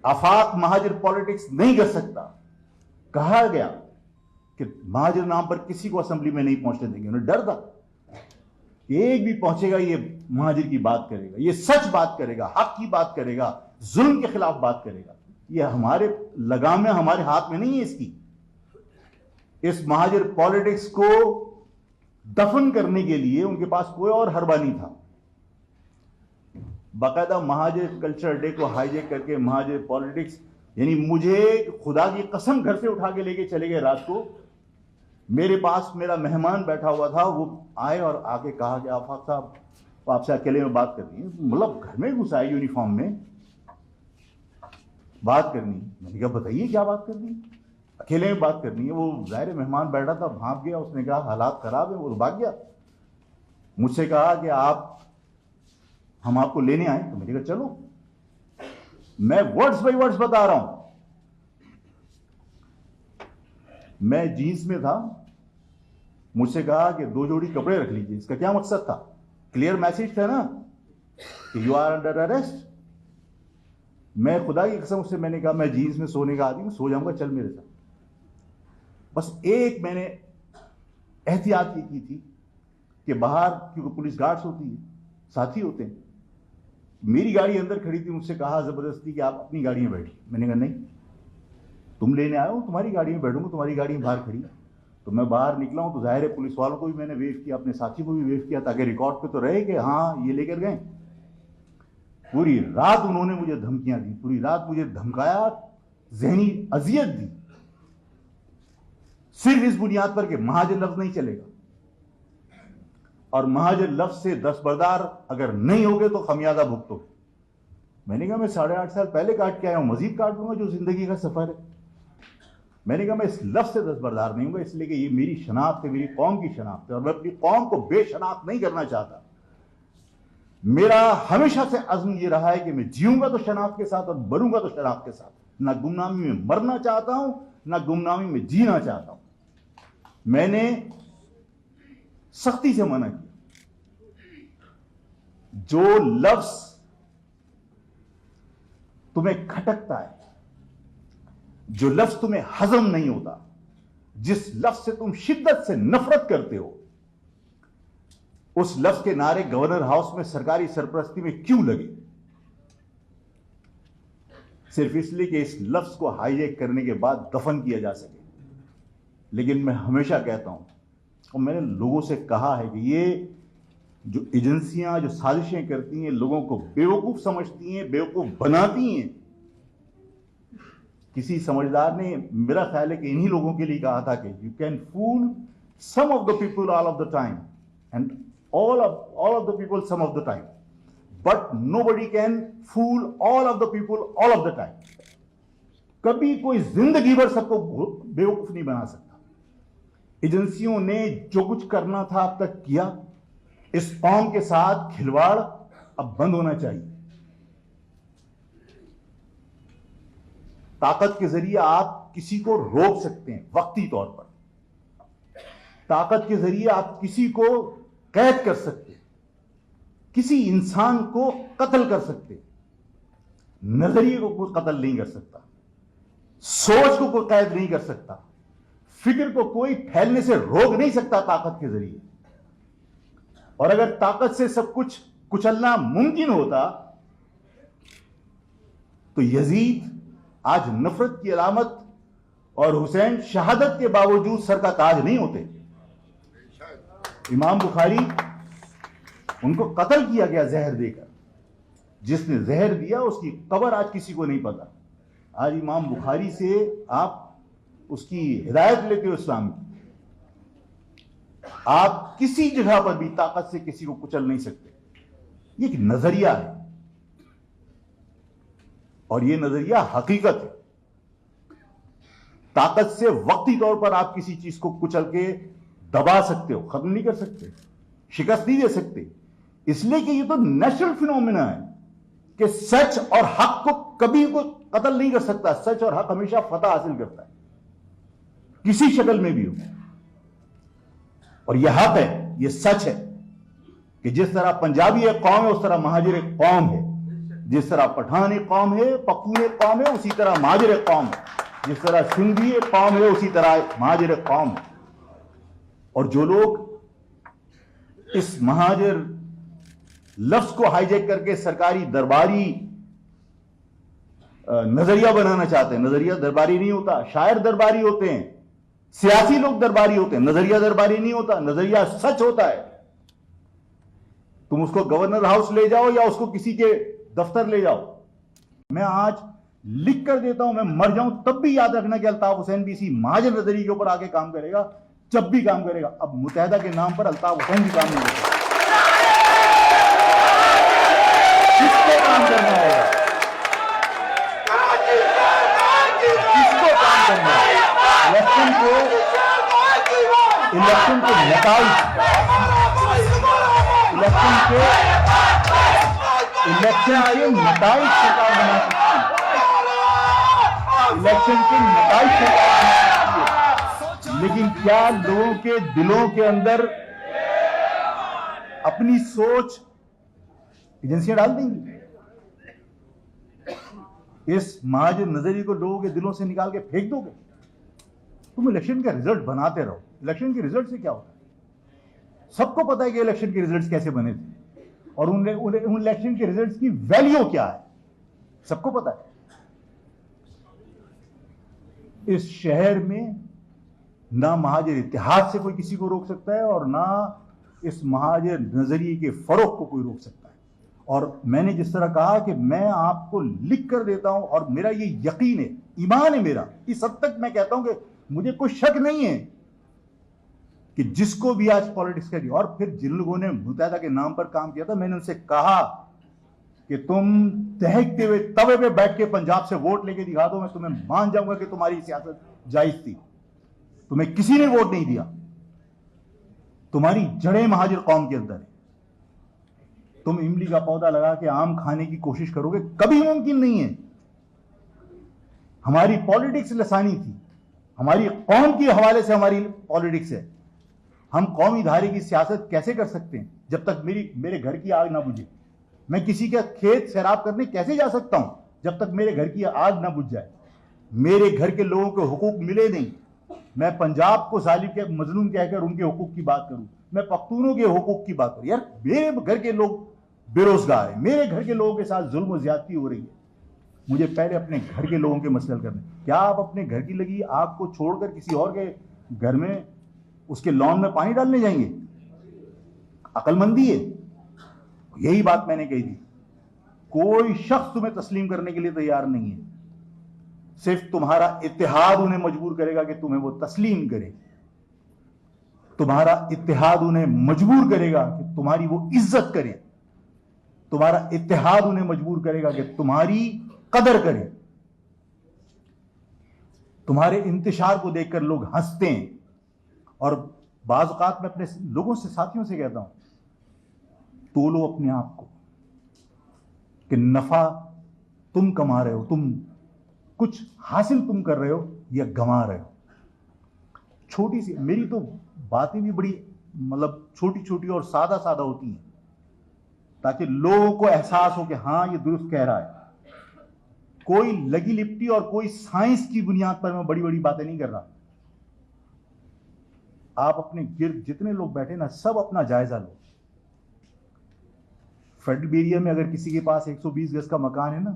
आफाक Muhajir politics नहीं कर सकता। कहा गया कि महाजिर नाम पर किसी को असेंबली में नहीं पहुंचने देंगे। उन्हें डर था कि एक भी पहुंचेगा ये महाजिर की बात करेगा, ये सच बात करेगा, हक की बात करेगा, जुल्म के खिलाफ बात करेगा। ये हमारे लगाम में, हमारे हाथ में नहीं है इसकी। इस महाजिर पॉलिटिक्स को दफन करने के लिए उनके पास कोई और हरबा नहीं था। बाकायदा महाजिर कल्चर डे को हाईजैक करके महाजिर पॉलिटिक्स, यानी मुझे खुदा की कसम घर से उठा के लेके चले गए। रात को मेरे पास मेरा मेहमान बैठा हुआ था, वो आए और आके कहा कि आफाक साहब आपसे अकेले में बात करनी है। मतलब घर में घुसाए यूनिफॉर्म में बात करनी। मैंने कहा बताइए क्या बात करनी है? अकेले में बात करनी है। वो जाहिर मेहमान बैठा था, भाग गया। उसने कहा हालात खराब है, वो भाग गया। मुझसे कहा कि हम आपको लेने आए। तो मैंने कहा चलो। मैं वर्ड्स बाय वर्ड्स बता रहा हूं। मैं जीन्स में था, मुझसे कहा कि 2 जोड़ी कपड़े रख लीजिए। इसका क्या मकसद था? क्लियर मैसेज था ना कि यू आर अंडर अरेस्ट। मैं खुदा की कसम से मैंने कहा मैं जीन्स में सोने का आदमी हूं, सो जाऊंगा, चल मेरे साथ। बस एक मैंने एहतियात ये की थी कि बाहर, क्योंकि पुलिस गार्ड्स होती है, साथी होते हैं, मेरी गाड़ी अंदर खड़ी थी। मुझसे कहा जबरदस्ती कि आप अपनी गाड़ी में बैठिए। मैंने कहा नहीं, तुम लेने आए हो, तुम्हारी गाड़ी में बैठूंगा, तुम्हारी गाड़ी में बाहर खड़ी। तो मैं बाहर निकला हूं तो जाहिर है पुलिस वालों को भी मैंने वेव किया, अपने साथी को भी वेव किया, ताकि रिकॉर्ड पे तो रहे कि हाँ ये लेकर गए। पूरी रात उन्होंने मुझे धमकियां दी, पूरी रात मुझे धमकाया, जहनी अजियत दी, सिर्फ इस बुनियाद पर कि महाजिर लफ्ज नहीं चलेगा, और महाजिर लफ्ज से दस्तबरदार अगर नहीं होगे तो खमियाजा भुगतो। मैंने कहा मैं 8.5 साल पहले काट के आया हूं, मजीद काट लूंगा, जो जिंदगी का सफर है। मैंने कहा मैं इस लफ्ज से दस्तबरदार नहीं हूंगा, इसलिए कि ये मेरी शनाख्त है, मेरी कौम की शनाख्त है, और मैं अपनी कौम को बेशनाख्त नहीं करना चाहता। मेरा हमेशा से अज़्म ये रहा है कि मैं जीऊंगा तो शनाख्त के साथ और मरूंगा तो शनाख्त के साथ। ना गुमनामी में मरना चाहता हूं, ना गुमनामी में जीना चाहता हूं। मैंने सख्ती से मना किया। जो लफ्ज तुम्हें खटकता है, जो लफ्ज तुम्हें हजम नहीं होता, जिस लफ्ज से तुम शिद्दत से नफरत करते हो, उस लफ्ज के नारे गवर्नर हाउस में सरकारी सरपरस्ती में क्यों लगे? सिर्फ इसलिए कि इस लफ्ज को हाईजैक करने के बाद दफन किया जा सके। लेकिन मैं हमेशा कहता हूं, और मैंने लोगों से कहा है कि ये जो एजेंसियां जो साजिशें करती हैं, लोगों को बेवकूफ समझती हैं, बेवकूफ बनाती हैं। किसी समझदार ने, मेरा ख्याल है कि इन्हीं लोगों के लिए कहा था कि you can fool some of the people all of the time and all of the people some of the time, but nobody can fool all of the people all of the time. कभी कोई जिंदगी भर सबको बेवकूफ नहीं बना सकता। एजेंसियों ने जो कुछ करना था अब तक किया। इस कौम के साथ खिलवाड़ अब बंद होना चाहिए। ताकत के जरिए आप किसी को रोक सकते हैं वक्ती तौर पर। ताकत के जरिए आप किसी को कैद कर सकते, किसी इंसान को कत्ल कर सकते। नजरिए को कोई कत्ल नहीं कर सकता, सोच को कोई कैद नहीं कर सकता, फिक्र को कोई फैलने से रोक नहीं सकता ताकत के जरिए। और अगर ताकत से सब कुछ कुचलना मुमकिन होता तो यजीद आज नफरत की अलामत और हुसैन शहादत के बावजूद सर का ताज नहीं होते। इमाम बुखारी, उनको कत्ल किया गया जहर देकर। जिसने जहर दिया उसकी कब्र आज किसी को नहीं पता। आज इमाम बुखारी से आप उसकी हिदायत लेते हो इस्लाम की। आप किसी जगह पर भी ताकत से किसी को कुचल नहीं सकते। ये एक नजरिया है और ये नजरिया हकीकत है। ताकत से वक्ती तौर पर आप किसी चीज को कुचल के दबा सकते हो, खत्म नहीं कर सकते, शिकस्त नहीं दे सकते। इसलिए कि ये तो नेचुरल फिनोमिना है कि सच और हक को कभी कोई कत्ल नहीं कर सकता। सच और हक हमेशा फतह हासिल करता है, किसी शक्ल में भी हो। और यह हक है, यह सच है कि जिस तरह पंजाबी एक कौम है, उस तरह महाजिर एक कौम है। जिस तरह पठान एक कौम है, पख्तून एक कौम है, उसी तरह महाजर एक कौम है। जिस तरह सिंधी एक कौम है, उसी तरह महाजर एक कौम है। और जो लोग इस महाजर लफ्ज को हाईजैक करके सरकारी दरबारी नजरिया बनाना चाहते हैं, नजरिया दरबारी नहीं होता, शायर दरबारी होते हैं, सियासी लोग दरबारी होते हैं, नजरिया दरबारी नहीं होता, नजरिया सच होता है। तुम उसको गवर्नर हाउस ले जाओ या उसको किसी के दफ्तर ले जाओ। मैं आज लिख कर देता हूं, मैं मर जाऊं तब भी याद रखना कि अल्ताफ हुसैन भी इसी महाजर नजरिए के ऊपर आके काम करेगा, जब भी काम करेगा। अब मुत्तहदा के नाम पर अल्ताफ हुसैन भी काम नहीं करेगा। किसको काम करना है? किसको काम करना है? इलेक्शन को नताइज, इलेक्शन के नताइज सरकार बना सकती है, इलेक्शन के नताइज सरकार बना सकती है। लेकिन क्या लोगों के दिलों के अंदर अपनी सोच एजेंसियां डाल देंगी? इस महाजर नजरिए को लोगों के दिलों से निकाल के फेंक दोगे? तुम इलेक्शन का रिजल्ट बनाते रहो। इलेक्शन के रिजल्ट से क्या होता है? सबको पता है कि इलेक्शन के रिजल्ट्स कैसे बने थे और उन इलेक्शन के रिजल्ट्स की वैल्यू क्या है, सबको पता है। इस शहर में ना महाजर इतिहाद से कोई किसी को रोक सकता है और ना इस महाजर नजरिए के फरोग को कोई रोक सकता है। और मैंने जिस तरह कहा कि मैं आपको लिख कर देता हूं और मेरा ये यकीन है, ईमान है मेरा, इस हद तक मैं कहता हूं कि मुझे कोई शक नहीं है कि जिसको भी आज पॉलिटिक्स करी। और फिर जिन लोगों ने मुत्तहदा के नाम पर काम किया था, मैंने उनसे कहा कि तुम दहकते हुए तवे पे बैठ के पंजाब से वोट लेके दिखा दो, मैं तुम्हें मान जाऊंगा कि तुम्हारी सियासत जायज थी। तुम्हें किसी ने वोट नहीं दिया, तुम्हारी जड़ें महाजर कौम के अंदर है। तुम इमली का पौधा लगा के आम खाने की कोशिश करोगे, कभी मुमकिन नहीं है। हमारी पॉलिटिक्स लसानी थी, हमारी कौम के हवाले से हमारी पॉलिटिक्स है। हम कौमी धारे की सियासत कैसे कर सकते हैं जब तक मेरे घर की आग ना बुझे? मैं किसी का खेत सैराब करने कैसे जा सकता हूं जब तक मेरे घर की आग ना बुझ जाए, मेरे घर के लोगों को हुकूक मिले नहीं? मैं पंजाब को जालिम के मजलूम कहकर उनके हुकूक की बात करूं, मैं पख्तूनों के हुकूक की बात करूं? यार मेरे घर के लोग बेरोजगार हैं, मेरे घर के लोगों के साथ जुल्म और ज्यादती हो रही है। मुझे पहले अपने घर के लोगों के मसले हल करने। क्या आप अपने घर की लगी आग को छोड़कर किसी और के घर में उसके लॉन में पानी डालने जाएंगे? अकलमंदी है। यही बात मैंने कही थी। कोई शख्स तुम्हें तस्लीम करने के लिए तैयार नहीं है, सिर्फ तुम्हारा इत्तेहाद उन्हें मजबूर करेगा कि तुम्हें वो तस्लीम करे। तुम्हारा इत्तेहाद उन्हें मजबूर करेगा कि तुम्हारी वो इज्जत करे। तुम्हारा इत्तेहाद उन्हें मजबूर करेगा कि तुम्हारी कदर करे। तुम्हारे इंतशार को देखकर लोग हंसते हैं। और बाज़ औक़ात मैं अपने लोगों से, साथियों से कहता हूं, तोलो अपने आप को कि नफा तुम कमा रहे हो, तुम कुछ हासिल तुम कर रहे हो या गंवा रहे हो। छोटी सी मेरी तो बातें भी बड़ी मतलब छोटी छोटी और सादा सादा होती हैं ताकि लोगों को एहसास हो कि हां ये दुरुस्त कह रहा है। कोई लगी लिपटी और कोई साइंस की बुनियाद पर मैं बड़ी बड़ी बातें नहीं कर रहा। आप अपने गिर्द जितने लोग बैठे ना, सब अपना जायजा लो। फेडरल एरिया में अगर किसी के पास 120 गज का मकान है ना,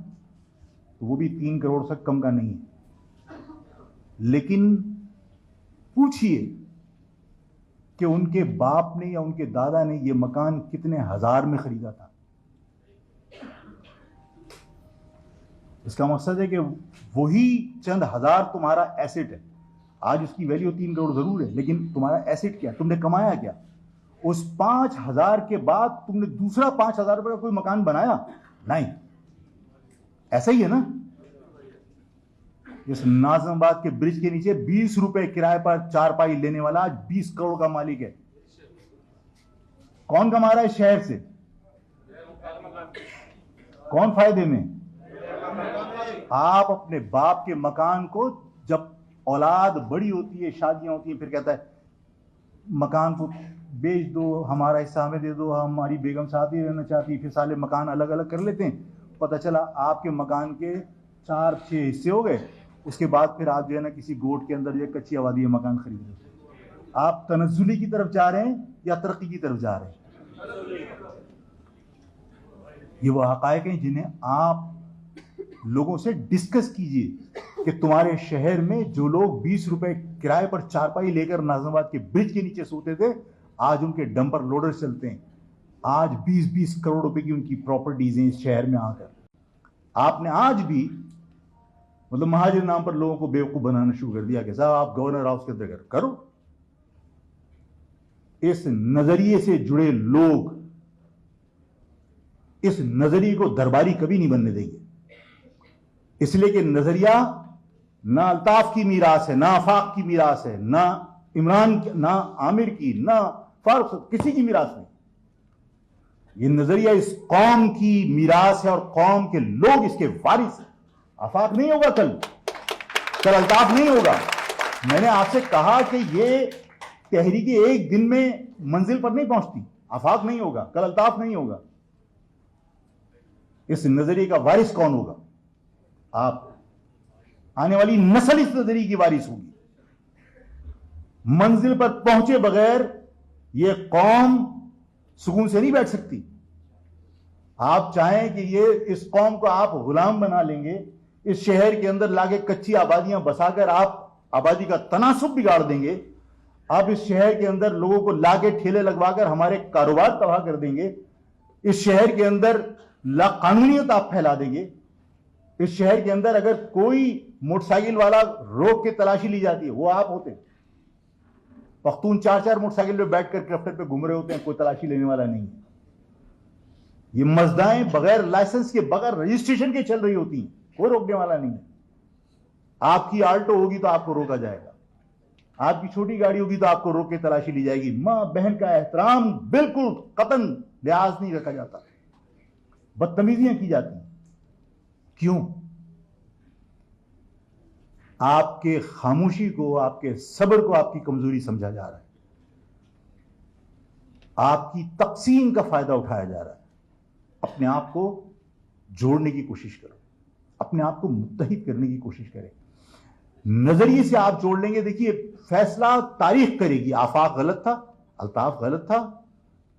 तो वो भी 3 करोड़ से कम का नहीं है। लेकिन पूछिए कि उनके बाप ने या उनके दादा ने ये मकान कितने हजार में खरीदा था। इसका मकसद है कि वही चंद हजार तुम्हारा एसेट है। आज उसकी वैल्यू 3 करोड़ जरूर है, लेकिन तुम्हारा एसेट क्या? तुमने कमाया क्या? उस 5,000 के बाद तुमने दूसरा 5,000 रुपए का कोई मकान बनाया? नहीं। ऐसा ही है ना। इस नाज़िमाबाद के ब्रिज के नीचे 20 रुपए किराए पर चारपाई लेने वाला आज 20 करोड़ का मालिक है। कौन कमा रहा है शहर से? कौन फायदे में? आप अपने बाप के मकान को, जब औलाद बड़ी होती है, शादियां होती हैं, फिर कहता है मकान को बेच दो, हमारा हिस्सा हमें दे दो, हमारी बेगम साथ ही रहना चाहती है, फिर साले मकान अलग अलग कर लेते हैं। पता चला आपके मकान के 4-6 हिस्से हो गए, उसके बाद फिर आप जो है ना किसी गोट के अंदर जो कच्ची आबादी में मकान खरीद रहे हो। आप तनज़्ज़ुली की तरफ जा रहे हैं या तरक्की की तरफ जा रहे हैं? ये वो हक़ाइक़ हैं जिन्हें आप लोगों से डिस्कस कीजिए कि तुम्हारे शहर में जो लोग 20 रुपए किराए पर चारपाई लेकर नाज़िमाबाद के ब्रिज के नीचे सोते थे, आज उनके डंपर लोडर चलते हैं। आज 20-20 करोड़ रुपए की उनकी प्रॉपर्टीज हैं इस शहर में आकर। आपने आज भी मतलब महाजर नाम पर लोगों को बेवकूफ बनाना शुरू कर दिया कि साहब आप गवर्नर हाउस के अंदर करो। इस नजरिए से जुड़े लोग इस नजरिए को दरबारी कभी नहीं बनने देंगे, इसलिए कि नजरिया ना अल्ताफ की मीरास है, ना आफाक की मीरास है, ना इमरान, ना आमिर की, ना फारूक, किसी की मीरास नहीं। ये नजरिया इस कौम की मीरास है और कौम के लोग इसके वारिस हैं। आफाक नहीं होगा कल अल्ताफ नहीं होगा। मैंने आपसे कहा कि ये तहरीक एक दिन में मंजिल पर नहीं पहुंचती। आफाक नहीं होगा, कल अल्ताफ नहीं होगा। इस नजरिए का वारिस कौन होगा? आप। आने वाली नस्ल इस नजरिए की वारिस होगी। मंजिल पर पहुंचे बगैर यह कौम सुकून से नहीं बैठ सकती। आप चाहें कि ये इस कौम को आप गुलाम बना लेंगे, इस शहर के अंदर लाके कच्ची आबादियां बसाकर आप आबादी का तनासुब बिगाड़ देंगे, आप इस शहर के अंदर लोगों को लाके ठेले लगवाकर हमारे कारोबार तबाह कर देंगे, इस शहर के अंदर लाकानूनियत आप फैला देंगे। इस शहर के अंदर अगर कोई मोटरसाइकिल वाला रोक के तलाशी ली जाती है, वो आप होते हैं। पख्तून 4-4 मोटरसाइकिल पे बैठकर क्राफ्टर पे घूम रहे होते हैं, कोई तलाशी लेने वाला नहीं है। ये मजदाएं बगैर लाइसेंस के, बगैर रजिस्ट्रेशन के चल रही होती हैं, कोई रोकने वाला नहीं है। आपकी आल्टो होगी तो आपको रोका जाएगा, आपकी छोटी गाड़ी होगी तो आपको रोक के तलाशी ली जाएगी। मां बहन का एहतराम बिल्कुल कतन लिहाज नहीं रखा जाता, बदतमीजियां की जाती हैं। क्यों? आपके खामोशी को, आपके सब्र को आपकी कमजोरी समझा जा रहा है, आपकी तकसीम का फायदा उठाया जा रहा है। अपने आप को जोड़ने की कोशिश करो, अपने आप को मुत्तहिद करने की कोशिश करें। नजरिए से आप जोड़ लेंगे। देखिए, फैसला तारीख करेगी। आफाक गलत था, अल्ताफ गलत था,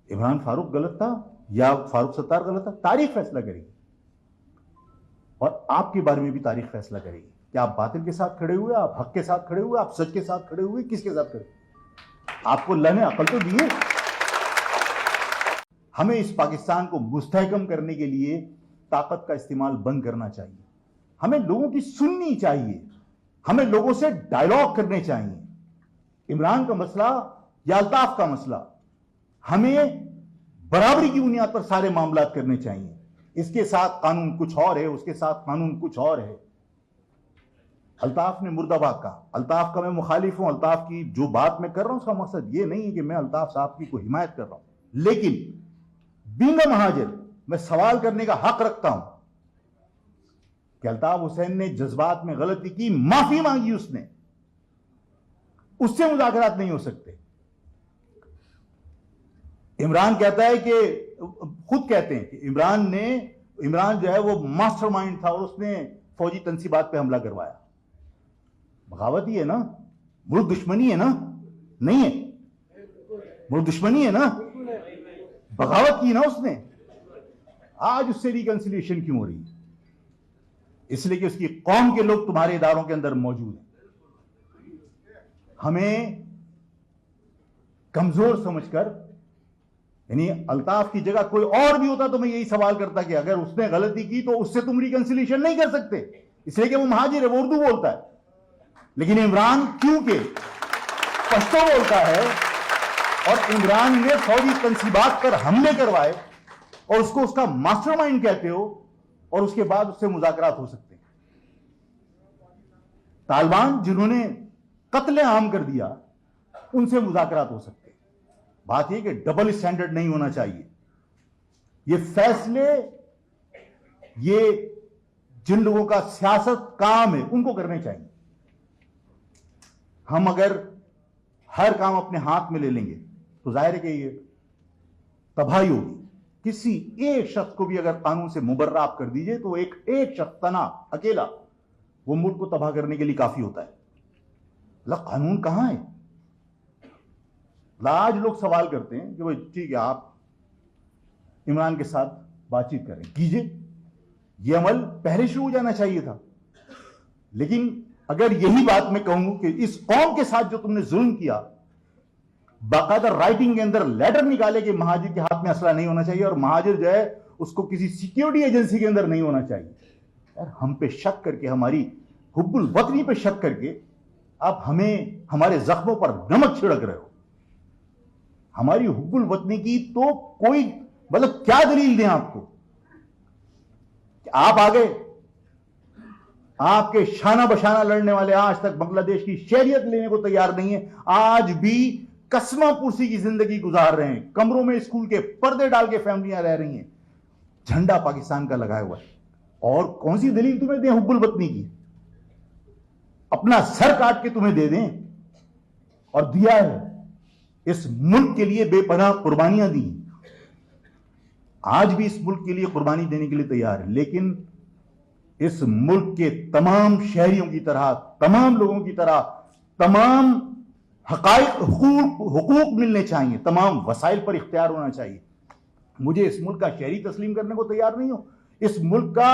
इमरान फारूक गलत था या फारूक सत्तार गलत था, तारीख फैसला करेगी। और आपके बारे में भी तारीख फैसला करेगी कि आप बातिल के साथ खड़े हुए, आप हक के साथ खड़े हुए, आप सच के साथ खड़े हुए, किसके साथ खड़े। आपको अल्लाह ने अकल तो दी है। हमें इस पाकिस्तान को मुस्तहकम करने के लिए ताकत का इस्तेमाल बंद करना चाहिए। हमें लोगों की सुननी चाहिए, हमें लोगों से डायलॉग करने चाहिए। इमरान का मसला या अल्ताफ का मसला, हमें बराबरी की बुनियाद पर सारे मामला करने चाहिए। इसके साथ कानून कुछ और है, उसके साथ कानून कुछ और है। अल्ताफ ने मुर्दाबाद कहा, अल्ताफ का मैं मुखालिफ हूं। अल्ताफ की जो बात मैं कर रहा हूं उसका मकसद ये नहीं है कि मैं अल्ताफ साहब की को हिमायत कर रहा हूं, लेकिन बींग महाजिर मैं सवाल करने का हक रखता हूं कि अल्ताफ हुसैन ने जज्बात में गलती की, माफी मांगी उसने, उससे मुज़ाकरात नहीं हो सकते। इमरान कहता है कि, खुद कहते हैं कि इमरान जो है वो मास्टरमाइंड था और उसने फौजी तंसीबात पे हमला करवाया। बगावत ही है ना, मुल्क दुश्मनी है ना? नहीं है, मुल्क दुश्मनी है ना, बगावत की ना उसने। आज उससे रिकंसिलिएशन क्यों हो रही है? इसलिए कि उसकी कौम के लोग तुम्हारे इदारों के अंदर मौजूद हैं। हमें कमजोर समझकर, यानी अल्ताफ की जगह कोई और भी होता तो मैं यही सवाल करता कि अगर उसने गलती की तो उससे तुम रिकंसिलिएशन नहीं कर सकते, इसलिए कि वो महाजिर है, वो उर्दू बोलता है। लेकिन इमरान क्योंकि पश्तो बोलता है और इमरान ने फौजी तंसीबात पर हमले करवाए और उसको उसका मास्टरमाइंड कहते हो और उसके बाद उससे मुज़ाकरात हो सकते हैं। तालिबान जिन्होंने कत्ले आम कर दिया, उनसे मुज़ाकरात हो सकते हैं। बात यह कि डबल स्टैंडर्ड नहीं होना चाहिए। ये फैसले, ये जिन लोगों का सियासत काम है उनको करने चाहिए। हम अगर हर काम अपने हाथ में ले लेंगे तो जाहिर है कि ये तबाही होगी। किसी एक शख्स को भी अगर कानून से मुबर्रा आप कर दीजिए तो एक शख्स तना अकेला वो मुल्क को तबाह करने के लिए काफी होता है। कानून कहां है? आज लोग सवाल करते हैं कि भाई ठीक है, आप इमरान के साथ बातचीत करें, कीजिए, यह अमल पहले शुरू हो जाना चाहिए था। लेकिन अगर यही बात मैं कहूं कि इस कौम के साथ जो तुमने जुल्म किया, बाकायदा राइटिंग के अंदर लेटर निकाले कि महाजिर के हाथ में असला नहीं होना चाहिए और महाजिर जो है उसको किसी सिक्योरिटी एजेंसी के अंदर नहीं होना चाहिए। यार हम पे शक करके, हमारी हुब्बुल वतनी पे शक करके आप हमें हमारे जख्मों पर नमक छिड़क रहे हो। हमारी हुब्बुल वतनी की तो कोई मतलब क्या दलील दें आपको? आप आ गए, आपके शाना बशाना लड़ने वाले आज तक बांग्लादेश की शहरियत लेने को तैयार नहीं है, आज भी कसमा पुरसी की जिंदगी गुजार रहे हैं, कमरों में स्कूल के पर्दे डाल के फैमिलियां रह रही हैं, झंडा पाकिस्तान का लगाया हुआ है। और कौन सी दलील तुम्हें दें हुब्बुल वतनी की? अपना सर काट के तुम्हें दे दें। और दिया है, इस मुल्क के लिए बेपनाह कुर्बानियां दी, आज भी इस मुल्क के लिए कुर्बानी देने के लिए तैयार है। लेकिन इस मुल्क के तमाम शहरियों की तरह, तमाम लोगों की तरह, तमाम हकाइक हुकूक मिलने चाहिए, तमाम वसाइल पर इख्तियार होना चाहिए। मुझे इस मुल्क का शहरी तस्लीम करने को तैयार नहीं हो, इस मुल्क का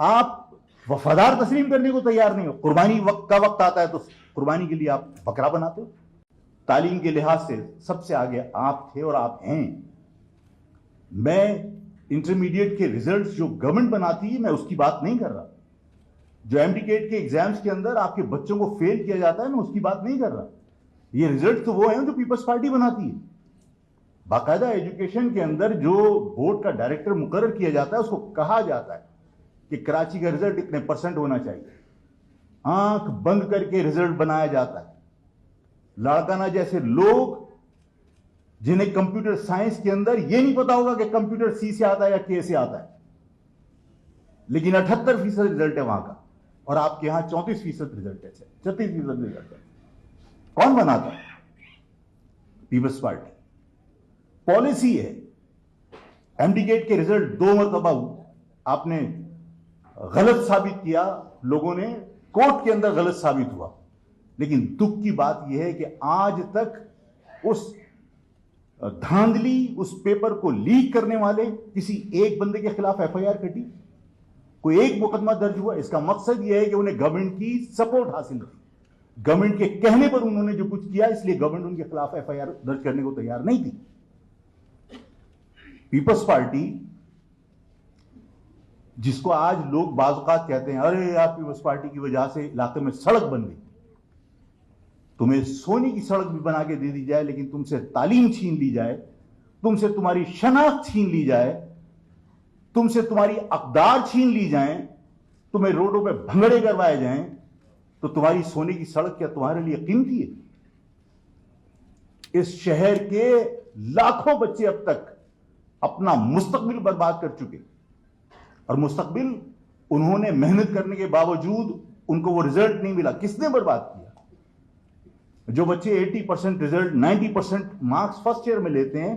आप वफादार तस्लीम करने को तैयार नहीं हो। कुर्बानी वक्त आता है तो कुर्बानी के लिए आप बकरा बनाते हो। तालीम के लिहाज से सबसे आगे आप थे और आप हैं। मैं इंटरमीडिएट के रिजल्ट्स जो गवर्नमेंट बनाती है मैं उसकी बात नहीं कर रहा। जो एमडीकेट के एग्जाम्स के अंदर आपके बच्चों को फेल किया जाता है मैं उसकी बात नहीं कर रहा। ये रिजल्ट तो वो है जो पीपल्स पार्टी बनाती है। बाकायदा एजुकेशन के अंदर जो बोर्ड का डायरेक्टर मुकर्रर किया जाता है उसको कहा जाता है कि कराची का रिजल्ट इतने % होना चाहिए। आंख बंद करके रिजल्ट बनाया जाता है। लाड़काना जैसे लोग जिन्हें कंप्यूटर साइंस के अंदर यह नहीं पता होगा कि कंप्यूटर सी से आता है या के से आता है, लेकिन 78% रिजल्ट है वहां का, और आपके यहां 34% रिजल्ट है, 36% रिजल्ट है। कौन बनाता है? People's party. पॉलिसी है। एमडीकेट के रिजल्ट 2 मरतबा आपने गलत साबित किया, लोगों ने कोर्ट के अंदर गलत साबित हुआ। लेकिन दुख की बात यह है कि आज तक उस धांधली, उस पेपर को लीक करने वाले किसी एक बंदे के खिलाफ एफआईआर कटी, कोई एक मुकदमा दर्ज हुआ। इसका मकसद यह है कि उन्हें गवर्नमेंट की सपोर्ट हासिल थी, गवर्नमेंट के कहने पर उन्होंने जो कुछ किया, इसलिए गवर्नमेंट उनके खिलाफ एफआईआर दर्ज करने को तैयार नहीं थी। पीपल्स पार्टी, जिसको आज लोग बाज़-औक़ात कहते हैं अरे यार पीपल्स पार्टी की वजह से इलाके में सड़क बन गई, तुम्हें सोने की सड़क भी बना के दे दी जाए लेकिन तुमसे तालीम छीन ली जाए, तुमसे तुम्हारी शनाख्त छीन ली जाए, तुमसे तुम्हारी अक़दार छीन ली जाए, तुम्हें रोडों पे भंगड़े करवाए जाएं, तो तुम्हारी सोने की सड़क क्या तुम्हारे लिए कीमती है? इस शहर के लाखों बच्चे अब तक अपना मुस्तकबिल बर्बाद कर चुके, और मुस्तकबिल उन्होंने मेहनत करने के बावजूद उनको वो रिजल्ट नहीं मिला। किसने बर्बाद किया? जो बच्चे 80% रिजल्ट, 90% मार्क्स फर्स्ट ईयर में लेते हैं,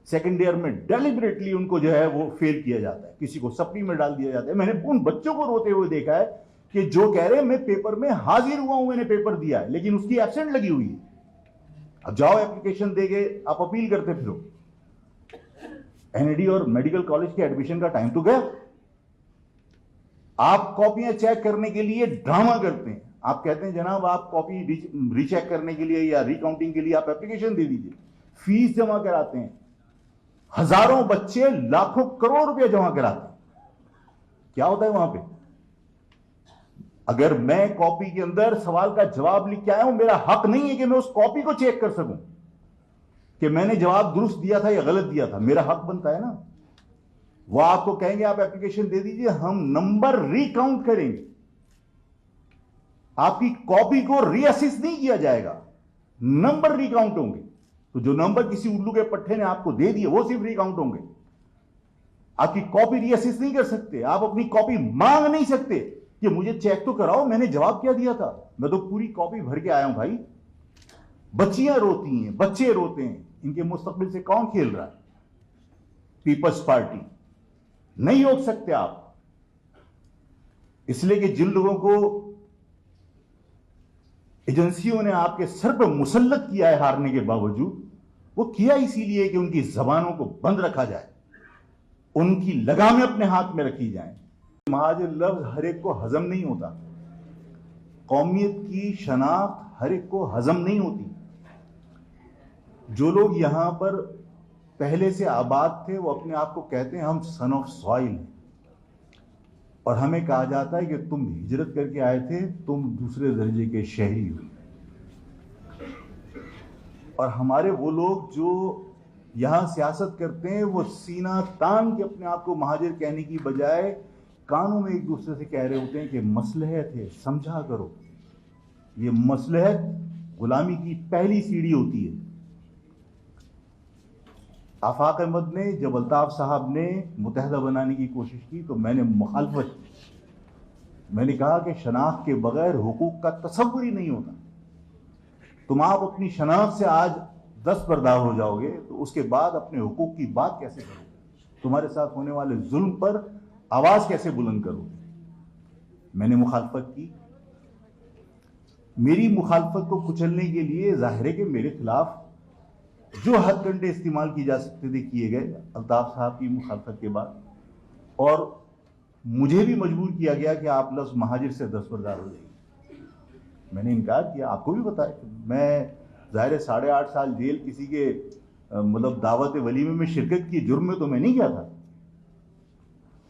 सेकंड ईयर में डेलिबरेटली उनको जो है वो फेल किया जाता है, किसी को सप्ली में डाल दिया जाता है। मैंने उन बच्चों को रोते हुए देखा है कि जो कह रहे हैं मैं पेपर में हाजिर हुआ हूं, मैंने पेपर दिया है, लेकिन उसकी एब्सेंट लगी हुई है। अब जाओ एप्लीकेशन देके आप अपील करते फिरो। एनएडी और मेडिकल कॉलेज के एडमिशन का टाइम तो गया। आप कॉपियां चेक करने के लिए ड्रामा करते हैं। आप कहते हैं जनाब आप कॉपी रीचेक करने के लिए या रिकाउंटिंग के लिए आप एप्लीकेशन दे दीजिए, फीस जमा कराते हैं। हजारों बच्चे लाखों करोड़ रुपया जमा कराते हैं। क्या होता है वहां पे? अगर मैं कॉपी के अंदर सवाल का जवाब लिख के आया हूं, मेरा हक नहीं है कि मैं उस कॉपी को चेक कर सकूं कि मैंने जवाब दुरुस्त दिया था या गलत दिया था। मेरा हक बनता है ना। वो आपको कहेंगे आप एप्लीकेशन दे दीजिए, हम नंबर रिकाउंट करेंगे, आपकी कॉपी को रीअसेस नहीं किया जाएगा, नंबर रिकाउंट होंगे। तो जो नंबर किसी उल्लू के पट्टे ने आपको दे दिए वो सिर्फ रिकाउंट होंगे। आपकी कॉपी रीअसेस नहीं कर सकते, आप अपनी कॉपी मांग नहीं सकते कि मुझे चेक तो कराओ, मैंने जवाब क्या दिया था, मैं तो पूरी कॉपी भर के आया हूं भाई। बच्चियां रोती हैं, बच्चे रोते हैं, इनके मुस्तकबिल से कौन खेल रहा है? पीपल्स पार्टी नहीं रोक सकते आप, इसलिए कि जिन लोगों को एजेंसियों ने आपके सर पर मुसल्लत किया है हारने के बावजूद, वो किया इसीलिए कि उनकी जबानों को बंद रखा जाए, उनकी लगामें अपने हाथ में रखी जाएं। महाजर लफ्ज हर एक को हजम नहीं होता, कौमियत की शनाख्त हर एक को हजम नहीं होती। जो लोग यहां पर पहले से आबाद थे वो अपने आप को कहते हैं हम सन ऑफ सॉइल हैं, और हमें कहा जाता है कि तुम हिजरत करके आए थे, तुम दूसरे दर्जे के शहरी हो। और हमारे वो लोग जो यहां सियासत करते हैं वो सीना तान के अपने आप को महाजिर कहने की बजाय कानों में एक दूसरे से कह रहे होते हैं कि मसलहत है, समझा करो। ये मसलहत गुलामी की पहली सीढ़ी होती है। आफाक अहमद ने जब अल्ताफ साहब ने मुत्तहदा बनाने की कोशिश की तो मैंने मुखालफत की। मैंने कहा कि शनाख्त के बगैर हुकूक का तसव्वुर ही नहीं होता। तुम आप अपनी शनाख्त से आज दस्तबरदार हो जाओगे तो उसके बाद अपने हुकूक की बात कैसे करोगे? तुम्हारे साथ होने वाले जुल्म पर आवाज कैसे बुलंद करोगे? मैंने मुखालफत की। मेरी मुखालफत को कुचलने के लिए जाहिर है कि मेरे खिलाफ जो हथकंडे इस्तेमाल किए जा सकते थे किए गए अल्ताफ साहब की मुखालफत के बाद, और मुझे भी मजबूर किया गया कि आप लफ्ज महाजिर से दस्तबरदार हो जाइए। मैंने इनकार किया। आपको भी पता है मैं ज़ाहिर 8.5 साल जेल किसी के मतलब दावत वलीमे में शिरकत की जुर्म में तो मैं नहीं गया था।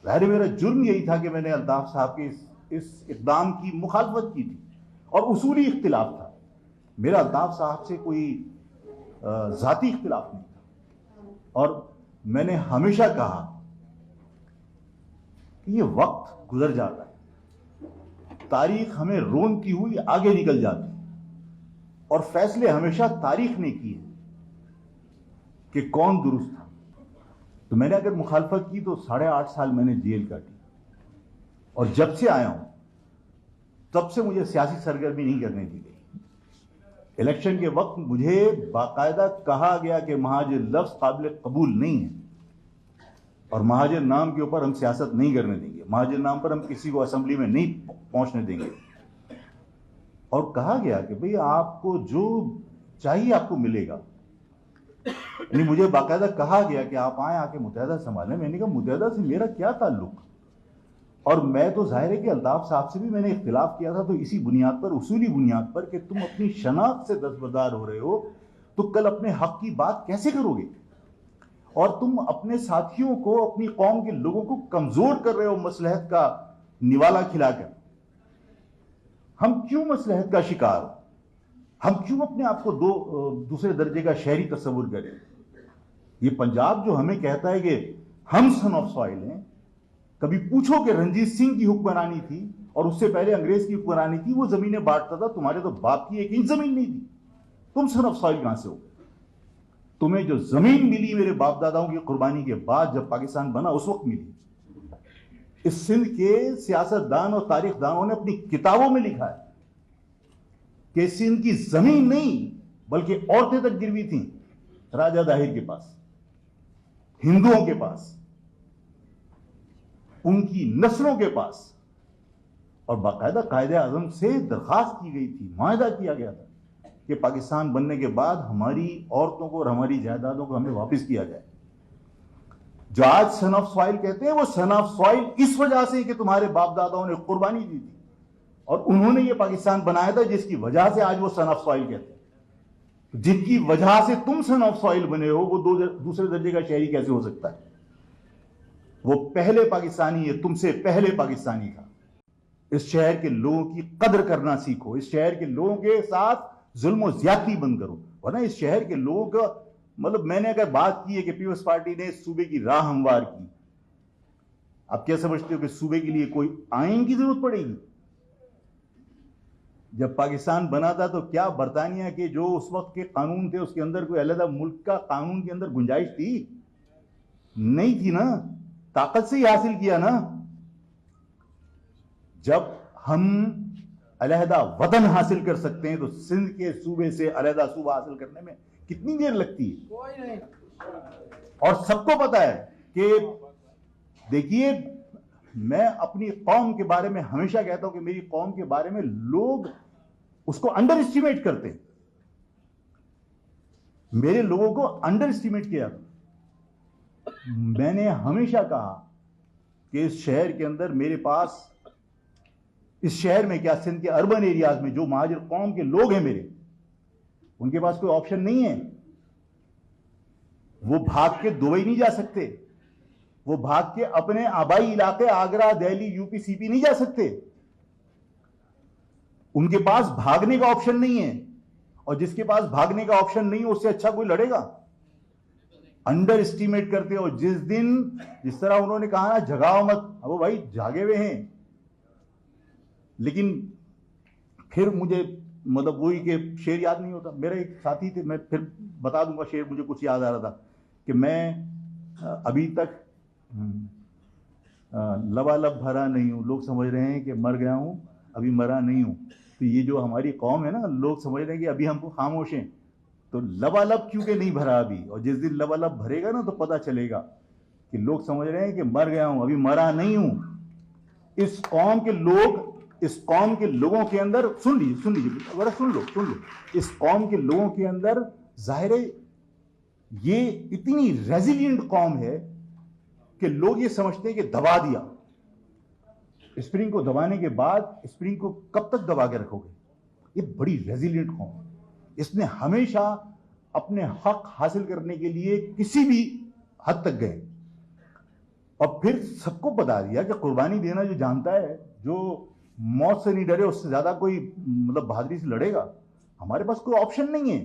ज़ाहिर मेरा जुर्म यही था कि मैंने अल्ताफ साहब के इस इक़दाम की मुखालफत की थी और उसूली इख्तिलाफ था। मेरा अल्ताफ साहब से कोई ज़ाती इख्तिलाफ नहीं था। और मैंने हमेशा कहा कि ये वक्त गुजर जाता है, तारीख हमें रोनती हुई आगे निकल जाती है, और फैसले हमेशा तारीख ने किए कि कौन दुरुस्त था। तो मैंने अगर मुखालफत की तो 8.5 साल मैंने जेल काटी, और जब से आया हूं तब से मुझे सियासी सरगर्मी नहीं करने दी गई। इलेक्शन के वक्त मुझे बाकायदा कहा गया कि महाजिर लफ्ज काबिल कबूल नहीं है और महाजिर नाम के ऊपर हम सियासत नहीं करने देंगे, महाजिर नाम पर हम किसी को असेंबली में नहीं पहुंचने देंगे। और कहा गया कि भाई आपको जो चाहिए आपको मिलेगा। यानी मुझे बाकायदा कहा गया कि आप आए आके मुत्तहदा संभालें। मैंने कहा मुत्तहदा से मेरा क्या ताल्लुक? और मैं तो जाहिर है कि अल्ताफ साहब से भी मैंने इख्तिलाफ किया था, तो इसी बुनियाद पर, उसूली बुनियाद पर कि तुम अपनी शनाख्त से दस्तबरदार हो रहे हो तो कल अपने हक की बात कैसे करोगे? और तुम अपने साथियों को, अपनी कौम के लोगों को कमजोर कर रहे हो मसलहत का निवाला खिलाकर। हम क्यों मसलहत का शिकार हो? हम क्यों अपने आप को दूसरे दर्जे का शहरी तस्वुर करें? ये पंजाब जो हमें कहता है कि हम सन ऑफ सॉइल हैं, कभी पूछो कि रंजीत सिंह की हुक्मरानी थी और उससे पहले अंग्रेज की हुक्मरानी थी, वो जमीनें बांटता था, तुम्हारे तो बाप की 1 इंच जमीन नहीं थी। तुम सन ऑफ सॉइल कहां से हो? तुम्हें जो जमीन मिली मेरे बाप दादाओं की कुर्बानी के बाद जब पाकिस्तान बना उस वक्त मिली। इस सिंध के सियासतदान और तारीखदानों ने अपनी किताबों में लिखा है कि सिंध की जमीन नहीं बल्कि औरतें तक गिरवी थी राजा दाहिर के पास, हिंदुओं के पास, उनकी नस्लों के पास, और बाकायदा कायदे आजम से दरखास्त की गई थी, मायदा किया गया था कि पाकिस्तान बनने के बाद हमारी औरतों को और हमारी जायदादों को हमें वापस किया जाए। जो आज सन ऑफ सॉइल कहते हैं वो सन ऑफ सॉइल इस वजह से कि तुम्हारे बाप दादाओं ने कुर्बानी दी थी और उन्होंने ये पाकिस्तान बनाया था, जिसकी वजह से आज वो सन ऑफ सॉइल कहते हैं। जिनकी वजह से तुम सन ऑफ सॉइल बने हो वो दूसरे दर्जे का शहरी कैसे हो सकता है? वो पहले पाकिस्तानी है, तुमसे पहले पाकिस्तानी था। इस शहर के लोगों की कदर करना सीखो, इस शहर के लोगों के साथ जुल्म और ज्यादती बंद करो। वरना इस शहर के लोगों का मतलब, मैंने अगर बात की है कि पीपल्स पार्टी ने सूबे की राह हमवार की, आप क्या समझते हो कि सूबे के लिए कोई आइन की जरूरत पड़ेगी? जब पाकिस्तान बना था तो क्या बरतानिया के जो उस वक्त के कानून थे उसके अंदर कोई अलग मुल्क का कानून के अंदर गुंजाइश थी? नहीं थी ना। ताकत से ही हासिल किया ना। जब हम अलहदा वतन हासिल कर सकते हैं तो सिंध के सूबे से अलहदा सूबा हासिल करने में कितनी देर लगती है? और सबको पता है कि देखिए, मैं अपनी कौम के बारे में हमेशा कहता हूं कि मेरी कौम के बारे में लोग उसको अंडर एस्टिमेट करते हैं। मेरे लोगों को अंडर एस्टिमेट किया। मैंने हमेशा कहा कि इस शहर के अंदर मेरे पास, इस शहर में क्या, सिंध के अर्बन एरियाज में जो महाजर कौम के लोग हैं मेरे, उनके पास कोई ऑप्शन नहीं है। वो भाग के दुबई नहीं जा सकते, वो भाग के अपने आबाई इलाके आगरा, दिल्ली, यूपी, सीपी नहीं जा सकते। उनके पास भागने का ऑप्शन नहीं है, और जिसके पास भागने का ऑप्शन नहीं है उससे अच्छा कोई लड़ेगा? अंडर एस्टिमेट करते हो। जिस दिन, जिस तरह उन्होंने कहा ना, जगाओ मत, अब भाई जागे हुए हैं, लेकिन फिर मुझे मतलब वही के शेर याद नहीं होता। मेरे एक साथी थे, मैं फिर बता दूंगा शेर, मुझे कुछ याद आ रहा था कि मैं अभी तक लबालब भरा नहीं हूं, लोग समझ रहे हैं कि मर गया हूं, अभी मरा नहीं हूं। तो ये जो हमारी कौम है ना, लोग समझ रहे हैं कि अभी हमको खामोश हैं, तो लबालब क्योंकि नहीं भरा अभी, और जिस दिन लबालब भरेगा ना तो पता चलेगा कि लोग समझ रहे हैं कि मर गया हूं, अभी मरा नहीं हूं। इस कौम के लोग, इस कौम के लोगों के अंदर, सुन लीजिए, अगर सुन लो, इस कौम के लोगों के अंदर जाहिर है ये इतनी रेजिलिएंट कौम है कि लोग ये समझते हैं कि दबा दिया, स्प्रिंग को दबाने के बाद स्प्रिंग को कब तक दबा के रखोगे? ये बड़ी रेजिलिएंट कौम है। इसने हमेशा अपने हक हासिल करने के लिए किसी भी हद तक गए, और फिर सबको बता दिया कि कुर्बानी देना जो जानता है, जो मौत से नहीं डरे, उससे ज्यादा कोई मतलब बहादुरी से लड़ेगा। हमारे पास कोई ऑप्शन नहीं है।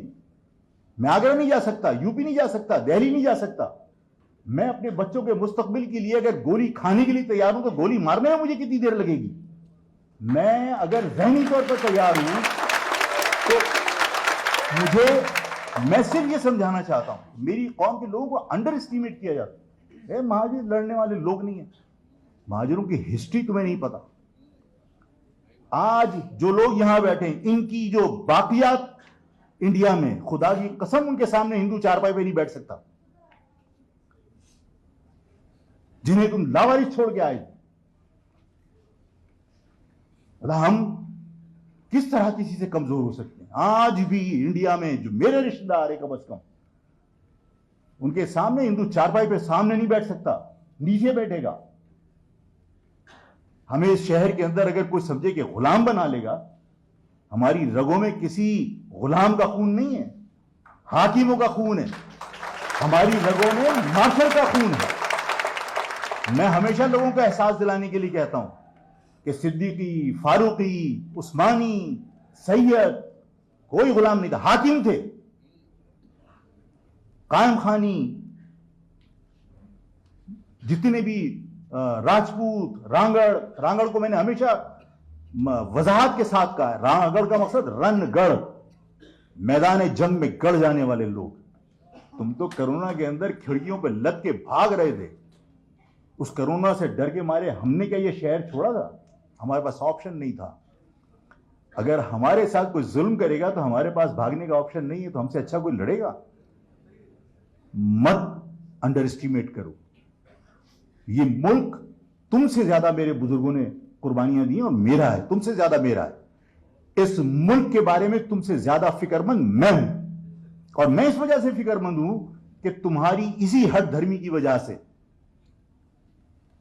मैं आगरा नहीं जा सकता, यूपी नहीं जा सकता, दिल्ली नहीं जा सकता। मैं अपने बच्चों के मुस्तकबिल के लिए अगर गोली खाने के लिए तैयार हूं तो गोली मारने में मुझे कितनी देर लगेगी? मैं अगर जहनी तौर पर तैयार हूं तो मैं सिर्फ ये समझाना चाहता हूं, मेरी कौम के लोगों को अंडर एस्टिमेट किया जाता है। महाजिर लड़ने वाले लोग नहीं है, महाजिरों की हिस्ट्री तुम्हें नहीं पता। आज जो लोग यहां बैठे हैं, इनकी जो बाकियात इंडिया में, खुदा की कसम उनके सामने हिंदू चारपाई पे नहीं बैठ सकता, जिन्हें तुम लावारिस छोड़ के आए। मतलब हम किस तरह किसी से कमजोर हो सकते हैं? आज भी इंडिया में जो मेरे रिश्तेदार है, कम से कम उनके सामने हिंदू चारपाई पे सामने नहीं बैठ सकता, नीचे बैठेगा। हमें इस शहर के अंदर अगर कोई समझे कि गुलाम बना लेगा, हमारी रगों में किसी गुलाम का खून नहीं है, हाकिमों का खून है। हमारी रगों में मार्शल का खून है। मैं हमेशा लोगों को एहसास दिलाने के लिए कहता हूं कि सिद्दीकी, फारूकी, उस्मानी, सैयद कोई गुलाम नहीं था, हाकिम थे। कायम खानी, जितने भी राजपूत, रांगड़ को मैंने हमेशा वजाहत के साथ कहा है, रांगड़ का मकसद रणगढ़, मैदान जंग में गढ़ जाने वाले लोग। तुम तो कोरोना के अंदर खिड़कियों पे लद के भाग रहे थे। उस कोरोना से डर के मारे हमने क्या ये शहर छोड़ा था? हमारे पास ऑप्शन नहीं था। अगर हमारे साथ कोई जुल्म करेगा तो हमारे पास भागने का ऑप्शन नहीं है, तो हमसे अच्छा कोई लड़ेगा? मत अंडर एस्टिमेट करो। ये मुल्क तुमसे ज्यादा मेरे बुजुर्गों ने कुर्बानियां दी और मेरा है, तुमसे ज्यादा मेरा है। इस मुल्क के बारे में तुमसे ज्यादा फिक्रमंद मैं हूं, और मैं इस वजह से फिक्रमंद हूं कि तुम्हारी इसी हट धर्मी की वजह से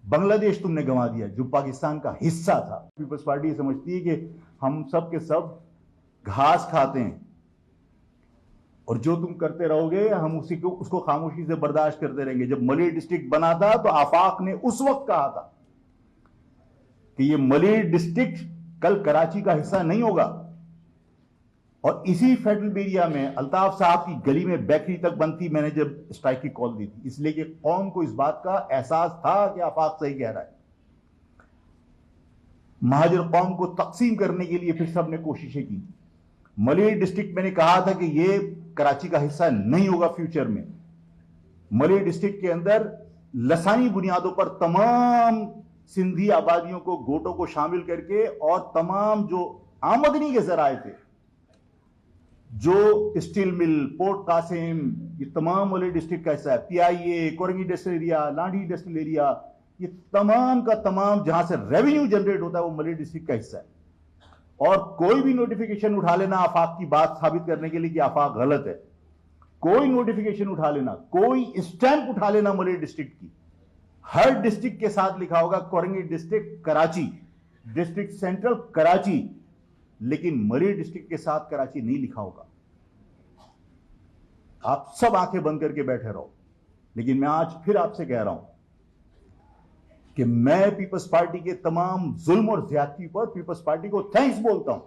बांग्लादेश तुमने गंवा दिया, जो पाकिस्तान का हिस्सा था। पीपल्स पार्टी समझती है कि हम सब के सब घास खाते हैं, और जो तुम करते रहोगे हम उसी को, उसको खामोशी से बर्दाश्त करते रहेंगे। जब मलिर डिस्ट्रिक्ट बना था तो आफाक ने उस वक्त कहा था कि ये मलिर डिस्ट्रिक्ट कल कराची का हिस्सा नहीं होगा, और इसी फेडरल एरिया में अल्ताफ साहब की गली में बेकरी तक बंद थी, मैंने जब स्ट्राइक की कॉल दी थी, इसलिए कि कौम को इस बात का एहसास था कि आफाक सही कह रहा है। महाजर कौम को तकसीम करने के लिए फिर सबने कोशिशें की। मलिर डिस्ट्रिक्ट मैंने कहा था कि ये कराची का हिस्सा नहीं होगा फ्यूचर में। मलिर डिस्ट्रिक्ट के अंदर लसानी बुनियादों पर तमाम सिंधी आबादियों को, गोटों को शामिल करके, और तमाम जो आमदनी के जराए थे जो स्टील मिल, पोर्ट कासिम, ये तमाम मलय डिस्ट्रिक्ट का हिस्सा है। PIA, Korangi industrial area, Landhi industrial area, ये तमाम का तमाम जहां से रेवेन्यू जनरेट होता है वो मलय डिस्ट्रिक्ट का हिस्सा है। और कोई भी नोटिफिकेशन उठा लेना आफाक की बात साबित करने के लिए कि आफाक गलत है, कोई नोटिफिकेशन उठा लेना, कोई स्टैंप उठा लेना मलय डिस्ट्रिक्ट की, हर डिस्ट्रिक्ट के साथ लिखा होगा Korangi district Karachi, district central Karachi, लेकिन मलय डिस्ट्रिक्ट के साथ कराची नहीं लिखा होगा। आप सब आंखें बंद करके बैठे रहो। लेकिन मैं आज फिर आपसे कह रहा हूं कि मैं पीपल्स पार्टी के तमाम जुल्म और ज्यादती पर पीपल्स पार्टी को थैंक्स बोलता हूं,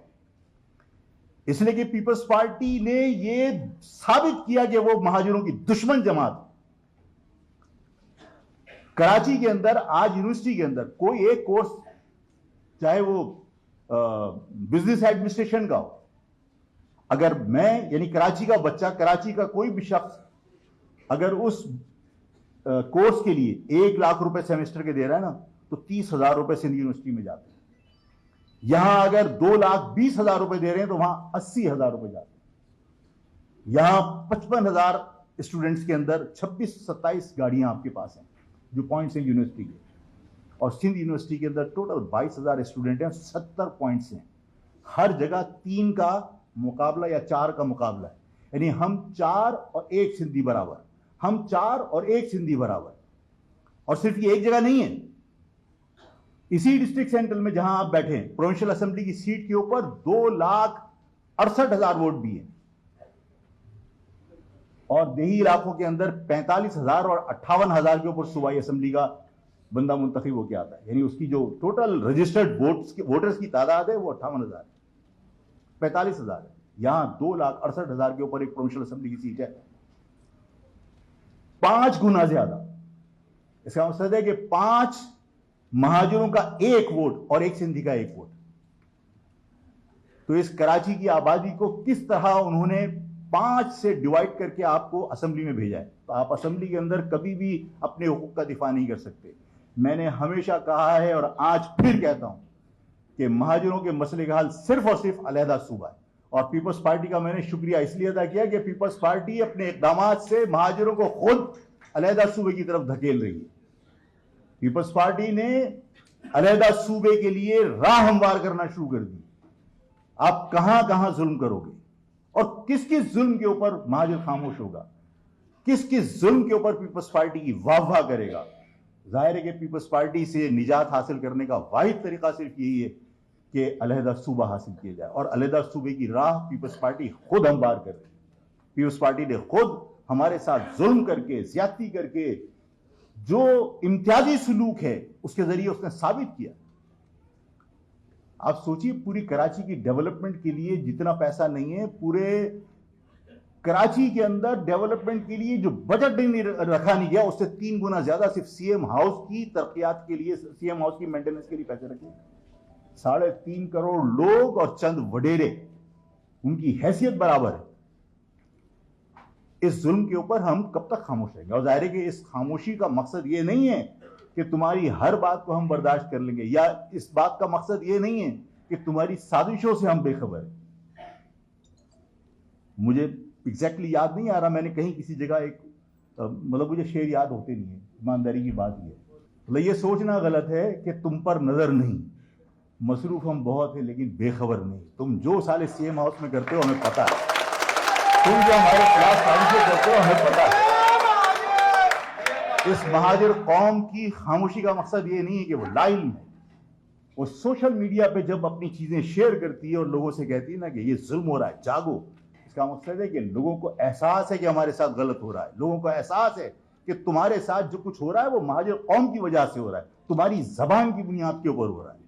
इसलिए कि पीपल्स पार्टी ने यह साबित किया कि वो महाजरों की दुश्मन जमात। कराची के अंदर आज यूनिवर्सिटी के अंदर कोई एक कोर्स, चाहे वो बिजनेस एडमिनिस्ट्रेशन का हो, अगर मैं यानी कराची का बच्चा, कराची का कोई भी शख्स अगर उस कोर्स के लिए 1 लाख रुपए सेमेस्टर के दे रहा है ना, तो 30,000 रुपए सिंध यूनिवर्सिटी में जाते हैं। यहां अगर 2,20,000 रुपए दे रहे हैं तो वहां 80,000 रुपए जाते हैं। यहां 55,000 स्टूडेंट्स के अंदर 26-27 गाड़ियां आपके पास हैं जो पॉइंट्स हैं यूनिवर्सिटी के, और सिंध यूनिवर्सिटी के अंदर टोटल 22,000 स्टूडेंट हैं, 70 पॉइंट्स हैं। हर जगह 3 का मुकाबला या 4 का मुकाबला है, यानी हम 4 और 1 सिंधी बराबर, हम 4 और 1 सिंधी बराबर। और सिर्फ ये एक जगह नहीं है, इसी डिस्ट्रिक्ट सेंट्रल में जहां आप बैठे हैं, प्रोविंशियल असेंबली की सीट के ऊपर 2,68,000 वोट भी हैं, और देही इलाकों के अंदर 45,000 और 58,000 के ऊपर सूबाई असेंबली का बंदा मुंतखब होकर आता है। यानी उसकी जो टोटल रजिस्टर्ड वोटर्स की तादाद है वो 58,000 है, 45,000 है। यहां 2,68,000 के ऊपर एक प्रोविंशियल असेंबली की सीट है, 5 गुना ज्यादा। इसका मतलब है कि 5 महाजरों का 1 वोट और 1 सिंधी का 1 वोट। तो इस कराची की आबादी को किस तरह उन्होंने 5 से डिवाइड करके आपको असेंबली में भेजा है। तो आप असेंबली के अंदर कभी भी अपने हुकूक का दिफा नहीं कर सकते। मैंने हमेशा कहा है और आज फिर कहता हूं कि महाजरों के मसले का हल सिर्फ और सिर्फ अलहदा सूबा है। और पीपल्स पार्टी का मैंने शुक्रिया इसलिए अदा किया कि पीपल्स पार्टी अपने इकदाम से महाजरों को खुद अलहदा सूबे की तरफ धकेल रही है। पीपल्स पार्टी ने अलहदा सूबे के लिए राह हमवार करना शुरू कर दी। आप कहां कहां जुल्म करोगे और किस किस जुल्म के ऊपर महाजर खामोश होगा, किस किस जुल्म के ऊपर पीपल्स पार्टी की वाह करेगा। जाहिर है कि पीपल्स पार्टी से निजात हासिल करने का वाहिद तरीका सिर्फ यही है कि अलहदा सूबा हासिल किया जाए, और अलहदा सूबे की राह पीपल्स पार्टी खुद हमवार कर रही है। पीपल्स पार्टी ने खुद हमारे साथ जुल्म करके, ज्यादती करके, जो इम्तियाजी सलूक है उसके जरिए उसने साबित किया। आप सोचिए, पूरी कराची की डेवलपमेंट के लिए जितना पैसा नहीं है, पूरे कराची के अंदर डेवलपमेंट के लिए जो बजट नहीं रखा नहीं गया, उससे 3 गुना ज्यादा सिर्फ सीएम हाउस की तरक्कियात के लिए, सीएम हाउस की मेंटेनेंस के लिए पैसे रखे। 3.5 करोड़ लोग और चंद वडेरे, उनकी हैसियत बराबर है। इस जुल्म के ऊपर हम कब तक खामोश रहेंगे? और जाहिर है कि इस खामोशी का मकसद ये नहीं है कि तुम्हारी हर बात को हम बर्दाश्त कर लेंगे, या इस बात का मकसद ये नहीं है कि तुम्हारी साजिशों से हम बेखबर हैं। मुझे एग्जैक्टली याद नहीं आ रहा, मैंने कहीं किसी जगह एक मतलब मुझे शेर याद होते नहीं है, ईमानदारी की बात ये। मतलब ये सोचना गलत है कि तुम पर नजर नहीं, मसरूफ हम बहुत है लेकिन बेखबर नहीं। तुम जो साले सीएम हाउस में करते हो हमें पता है, तुम जो हमारे खिलाफ साजिशें करते हो हमें पता है। इस महाजर कौम की खामोशी का मकसद ये नहीं है कि वो लाइल में, वो सोशल मीडिया पे जब अपनी चीजें शेयर करती है और लोगों से कहती है ना कि ये जुल्म हो रहा है, जागो, इसका मकसद है कि लोगों को एहसास है कि हमारे साथ गलत हो रहा है, लोगों को एहसास है कि तुम्हारे साथ जो कुछ हो रहा है वो महाजर कौम की वजह से हो रहा है, तुम्हारी जबान की बुनियाद के ऊपर हो रहा है।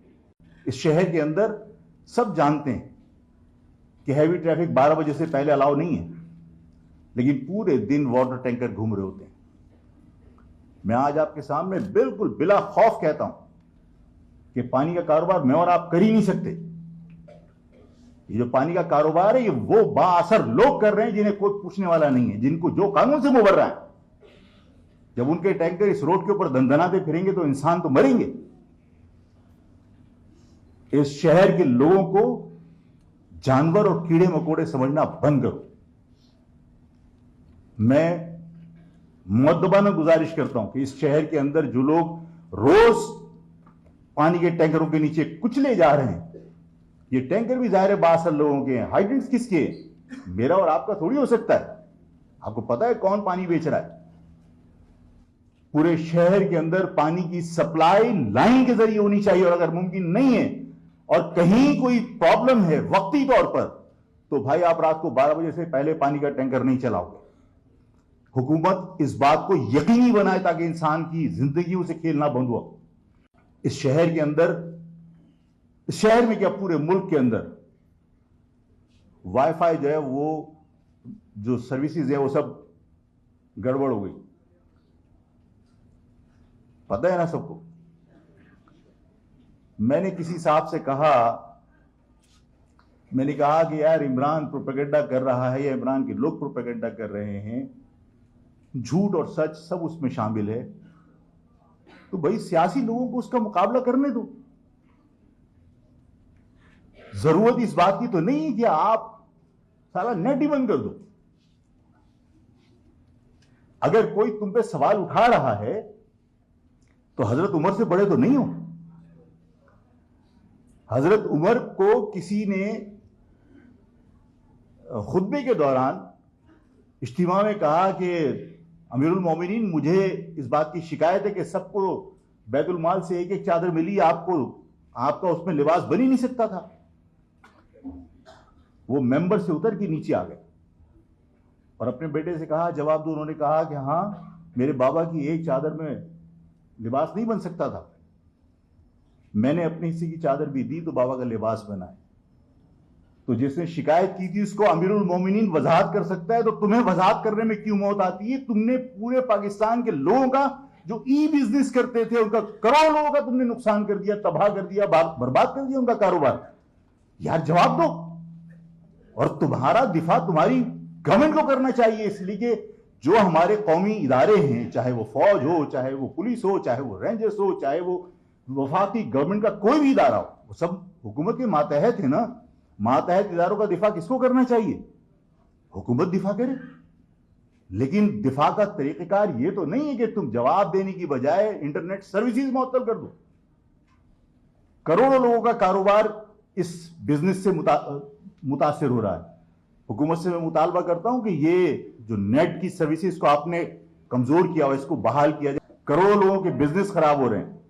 इस शहर के अंदर सब जानते हैं कि हैवी ट्रैफिक 12 बजे से पहले अलाउ नहीं है, लेकिन पूरे दिन वाटर टैंकर घूम रहे होते हैं। मैं आज आपके सामने बिल्कुल बिला खौफ कहता हूं कि पानी का कारोबार मैं और आप कर ही नहीं सकते। ये जो पानी का कारोबार है ये वो बाअसर लोग कर रहे हैं जिन्हें कोई पूछने वाला नहीं है, जिनको जो कानून से मुंह भर रहा है। जब उनके टैंकर इस रोड के ऊपर दंदनाते फिरेंगे तो इंसान तो मरेंगे। इस शहर के लोगों को जानवर और कीड़े मकोड़े समझना बंद करो। मैं मुअद्दबाना गुजारिश करता हूं कि इस शहर के अंदर जो लोग रोज पानी के टैंकरों के नीचे कुचले जा रहे हैं, ये टैंकर भी जाहिर है बासर लोगों के हैं, हाइड्रेंट्स किसके हैं? मेरा और आपका थोड़ी हो सकता है। आपको पता है कौन पानी बेच रहा है? पूरे शहर के अंदर पानी की सप्लाई लाइन के जरिए होनी चाहिए, और अगर मुमकिन नहीं है और कहीं कोई प्रॉब्लम है वक्ती तौर पर, तो भाई आप रात को 12 बजे से पहले पानी का टैंकर नहीं चलाओगे। हुकूमत इस बात को यकीनी बनाए ताकि इंसान की जिंदगियों से खेलना बंद हो। इस शहर के अंदर, इस शहर में क्या पूरे मुल्क के अंदर वाईफाई जो है, वो जो सर्विसेज है वो सब गड़बड़ हो गई। पता है ना सबको। मैंने किसी साहब से कहा, मैंने कहा कि यार इमरान प्रोपेगेंडा कर रहा है या इमरान के लोग प्रोपेगेंडा कर रहे हैं, झूठ और सच सब उसमें शामिल है, तो भाई सियासी लोगों को उसका मुकाबला करने दो। जरूरत इस बात की तो नहीं है कि आप साला नेट ही बंद कर दो। अगर कोई तुम पे सवाल उठा रहा है तो हजरत उमर से बड़े तो नहीं हो। हजरत उमर को किसी ने खुतबे के दौरान इज्तिमा में कहा कि अमीरुल मोमिनीन, मुझे इस बात की शिकायत है कि सबको बैतुल माल से एक एक चादर मिली, आपका उसमें लिबास बन ही नहीं सकता था। वो मेंबर से उतर के नीचे आ गए और अपने बेटे से कहा, जवाब दो। उन्होंने कहा कि हाँ, मेरे बाबा की एक चादर में लिबास नहीं बन सकता था, मैंने अपने हिस्से की चादर भी दी तो बाबा का लिबास बना है। तो जिसने शिकायत की थी उसको अमीरुल मोमिनीन वजाहत कर सकता है, तो तुम्हें वजाहत करने में क्यों मौत आती है? तुमने पूरे पाकिस्तान के लोगों का जो ई बिजनेस करते थे, उनका करोड़ों लोगों का तुमने नुकसान कर दिया, तबाह कर दिया, बर्बाद कर दिया उनका कारोबार। यार जवाब दो। और तुम्हारा दिफा तुम्हारी गवर्नमेंट को करना चाहिए, इसलिए कि जो हमारे कौमी इदारे हैं, चाहे वो फौज हो, चाहे वो पुलिस हो, चाहे वो रेंजर्स हो, चाहे वो वफाकी गवर्नमेंट का कोई भी इदारा हो, वो सब हुकूमत के मातहत है ना। मातहत इदारों का दिफा किसको करना चाहिए? हुकूमत दिफा करे। लेकिन दिफा का तरीक़ेकार ये तो नहीं है कि तुम जवाब देने की बजाय इंटरनेट सर्विसेज मुअत्तल कर दो। करोड़ों लोगों का कारोबार इस बिजनेस से मुतासिर हो रहा है। हुकूमत से मैं मुतालबा करता हूं कि ये जो नेट की सर्विसेज को आपने कमजोर किया हो, इसको बहाल किया जाए। करोड़ों लोगों के बिजनेस खराब हो रहे हैं।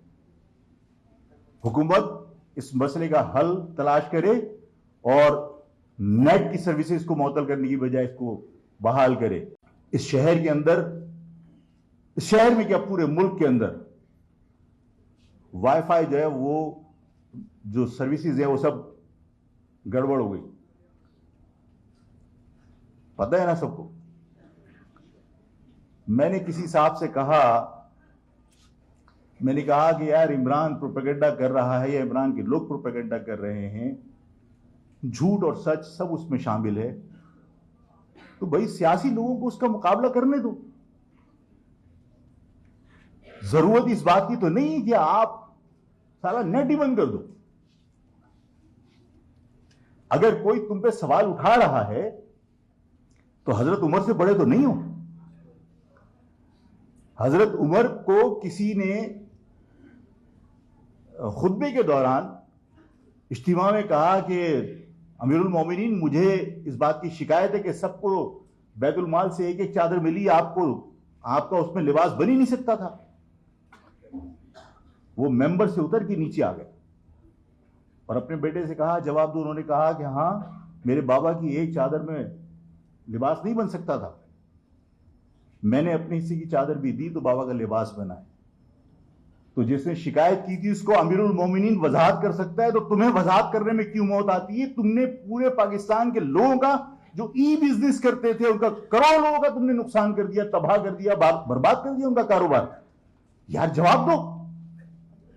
हुकूमत इस मसले का हल तलाश करे और नेट की सर्विसेज को मुअत्तल करने की बजाय इसको बहाल करे। इस शहर के अंदर, इस शहर में क्या पूरे मुल्क के अंदर वाईफाई जो है, वो जो सर्विसेज है वो सब गड़बड़ हो गई। पता है ना सबको। मैंने किसी साहब से कहा, मैंने कहा कि यार इमरान प्रोपेगेंडा कर रहा है या इमरान के लोग प्रोपेगेंडा कर रहे हैं, झूठ और सच सब उसमें शामिल है, तो भाई सियासी लोगों को उसका मुकाबला करने दो। जरूरत इस बात की तो नहीं है कि आप साला नेट ही बंद कर दो। अगर कोई तुम पे सवाल उठा रहा है तो हजरत उमर से बड़े तो नहीं हो। हजरत उमर को किसी ने खुतबे के दौरान इज्तिमा में कहा कि अमीरुल मोमिनीन, मुझे इस बात की शिकायत है कि सबको बैतुल माल से एक एक चादर मिली, आपका उसमें लिबास बन ही नहीं सकता था। वो मेंबर से उतर के नीचे आ गए और अपने बेटे से कहा, जवाब दो। उन्होंने कहा कि हाँ, मेरे बाबा की एक चादर में लिबास नहीं बन सकता था, मैंने अपने हिस्से की चादर भी दी तो बाबा का लिबास बना है। तो जिसने शिकायत की थी उसको अमीरुल मोमिनीन वजाहत कर सकता है, तो तुम्हें वजाहत करने में क्यों मौत आती है? तुमने पूरे पाकिस्तान के लोगों का जो ई बिजनेस करते थे, उनका करोड़ों लोगों का तुमने नुकसान कर दिया, तबाह कर दिया, बर्बाद कर दिया उनका कारोबार। यार जवाब दो।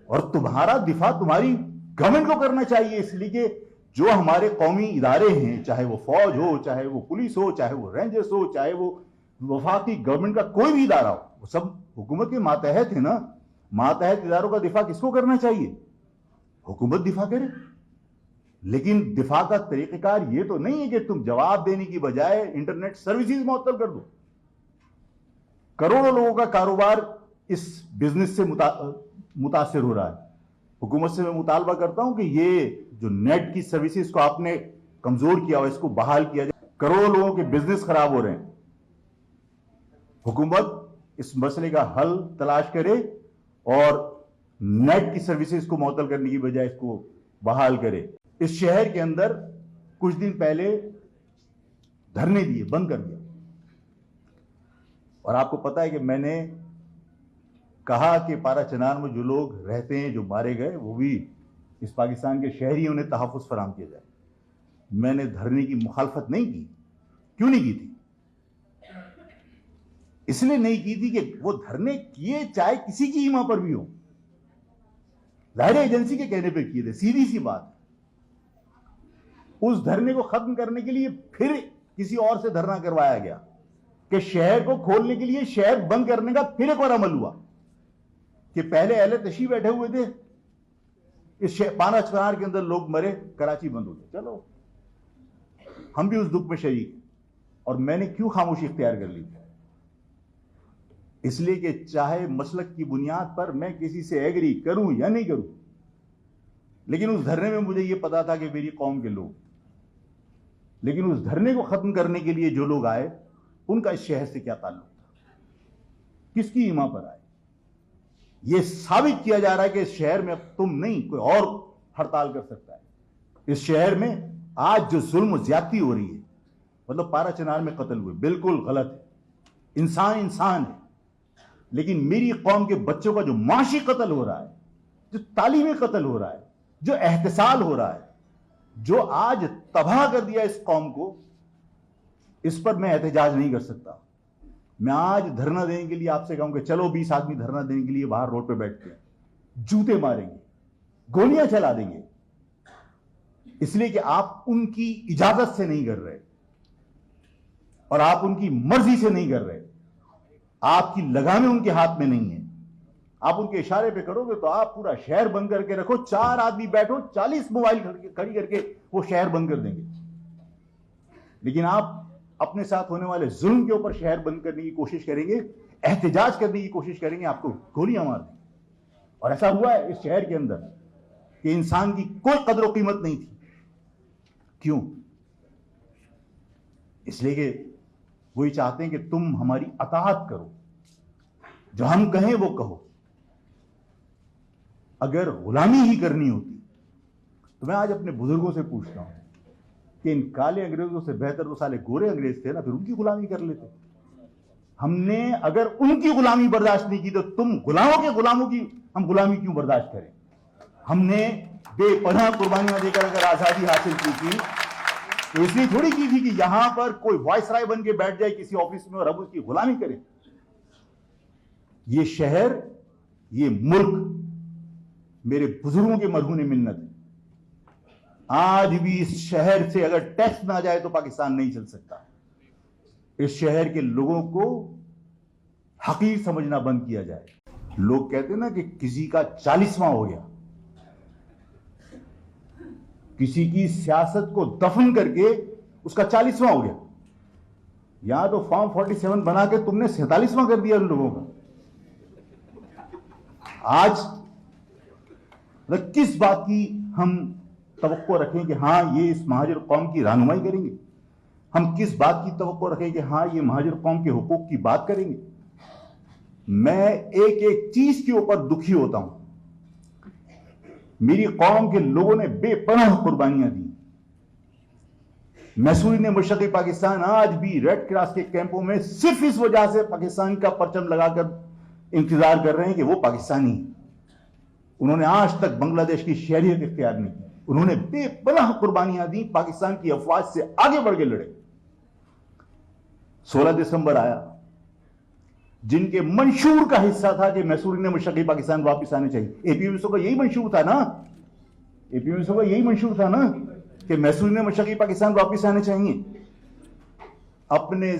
और तुम्हारा दिफा तुम्हारी गवर्नमेंट को करना चाहिए, इसलिए कि जो हमारे कौमी इदारे हैं, चाहे वो फौज हो, चाहे वो पुलिस हो, चाहे वो रेंजर्स हो, चाहे वो वफाकी गवर्नमेंट का कोई भी इदारा हो, वो सब हुकूमत के मातहत है ना। मातहत इदारों का दिफा किसको करना चाहिए? हुकूमत दिफा करे। लेकिन दिफा का तरीक़ेकार ये तो नहीं है कि तुम जवाब देने की बजाय इंटरनेट सर्विसेज मुअत्तल कर दो। करोड़ों लोगों का कारोबार इस बिजनेस से मुतासिर हो रहा है। हुकूमत से मैं मुतालबा करता हूं कि ये जो नेट की सर्विसेज को आपने कमजोर किया हो, इसको बहाल किया जाए। करोड़ों लोगों के बिजनेस खराब हो रहे हैं। हुकूमत इस मसले का हल तलाश करे और नेट की सर्विसेज को मुअत्तल करने की बजाय इसको बहाल करे। इस शहर के अंदर कुछ दिन पहले धरने दिए, बंद कर दिया। और आपको पता है कि मैंने कहा कि पारा चनार में जो लोग रहते हैं, जो मारे गए, वो भी इस पाकिस्तान के शहरी हैं, उन्हें तहफ़्फ़ुज़ फराहम किया जाए। मैंने धरने की मुखालफत नहीं की। क्यों नहीं की थी? इसलिए नहीं की थी कि वो धरने किए चाहे किसी की ईमा पर भी हो, ज़ाहिर एजेंसी के कहने पर किए थे, सीधी सी बात। उस धरने को खत्म करने के लिए फिर किसी और से धरना करवाया गया कि शहर को खोलने के लिए शहर बंद करने का फिर एक बार अमल हुआ कि पहले अहले तशी बैठे हुए थे, इस पारा चनार के अंदर लोग मरे, कराची बंद हो गया। चलो, हम भी उस दुख में शरीक। और मैंने क्यों खामोशी इख्तियार कर ली? इसलिए कि चाहे मसलक की बुनियाद पर मैं किसी से एग्री करूं या नहीं करूं, लेकिन उस धरने में मुझे यह पता था कि मेरी कौम के लोग, लेकिन उस धरने को खत्म करने के लिए जो लोग आए, उनका इस शहर से क्या ताल्लुक था, किसकी ईमा पर आए? यह साबित किया जा रहा है कि इस शहर में अब तुम नहीं, कोई और हड़ताल कर सकता है। इस शहर में आज जो जुल्म ज्यादती हो रही है, मतलब पारा चनार में कत्ल हुए, बिल्कुल गलत है। इंसान इंसान है, लेकिन मेरी कौम के बच्चों का जो माशी कत्ल हो रहा है, जो तालीमी कत्ल हो रहा है, जो एहतिसाल हो रहा है, जो आज तबाह कर दिया इस कौम को, इस पर मैं एहतजाज नहीं कर सकता। मैं आज धरना देने के लिए आपसे कहूं कि चलो 20 आदमी धरना देने के लिए बाहर रोड पे बैठते हैं, जूते मारेंगे, गोलियां चला देंगे, इसलिए कि आप उनकी इजाजत से नहीं कर रहे और आप उनकी मर्जी से नहीं कर रहे। आपकी लगामें उनके हाथ में नहीं है। आप उनके इशारे पे करोगे तो आप पूरा शहर बंद करके रखो, 4 आदमी बैठो, 40 मोबाइल खड़ी करके वो शहर बंद कर देंगे। लेकिन आप अपने साथ होने वाले जुल्म के ऊपर शहर बंद करने की कोशिश करेंगे, एहतजाज करने की कोशिश करेंगे, आपको गोलियां मार देंगे। और ऐसा हुआ है इस शहर के अंदर कि इंसान की कोई कदर कीमत नहीं थी। क्यों? इसलिए कि वही चाहते हैं कि तुम हमारी अताअत करो, जो हम कहें वो कहो। अगर गुलामी ही करनी होती तो मैं आज अपने बुजुर्गों से पूछता हूं कि इन काले अंग्रेजों से बेहतर तो साले गोरे अंग्रेज थे ना, फिर उनकी गुलामी कर लेते। हमने अगर उनकी गुलामी बर्दाश्त नहीं की तो तुम गुलामों के गुलामों की हम गुलामी क्यों बर्दाश्त करें? हमने बेपनाह कुर्बानियां देकर अगर आजादी हासिल की थी तो इसलिए थोड़ी की थी कि यहां पर कोई वायसराय बन के बैठ जाए किसी ऑफिस में और अब उसकी गुलामी करे। ये शहर, ये मुल्क मेरे बुजुर्गों के मरहून मिन्नत है। आज भी इस शहर से अगर टैक्स ना जाए तो पाकिस्तान नहीं चल सकता। इस शहर के लोगों को हकीर समझना बंद किया जाए। लोग कहते हैं ना कि किसी का 40वां हो गया, किसी की सियासत को दफन करके उसका 40वां हो गया। यहां तो फॉर्म 47 बना के तुमने 47वां कर दिया उन लोगों का। आज मतलब किस बात की हम तवक्को रखें कि हां ये इस महाजर कौम की रहनुमाई करेंगे? हम किस बात की तवक्को रखें कि हां ये महाजर कौम के हुकूक की बात करेंगे? मैं एक एक चीज के ऊपर दुखी होता हूं। मेरी कौम के लोगों ने बेपनाह कुर्बानियां दी। मैसूरी ने मशरक़ी पाकिस्तान आज भी रेड क्रॉस के कैंपों में सिर्फ इस वजह से पाकिस्तान का परचम लगाकर इंतजार कर रहे हैं कि वो पाकिस्तानी है। उन्होंने आज तक बांग्लादेश की शहरियत इख्तियार नहीं की। उन्होंने बेपनाह कुर्बानियां दी, पाकिस्तान की अफवाज से आगे बढ़ के लड़े। 16 दिसंबर आया, जिनके मंशूर का हिस्सा था कि मैसूरी ने मशरक़ी पाकिस्तान वापस आने चाहिए। एपीएमएसओ का यही मंशूर था ना, एपीएमएसओ का यही मंशूर था ना कि मैसूरी ने मशरक़ी पाकिस्तान वापस आने चाहिए। अपने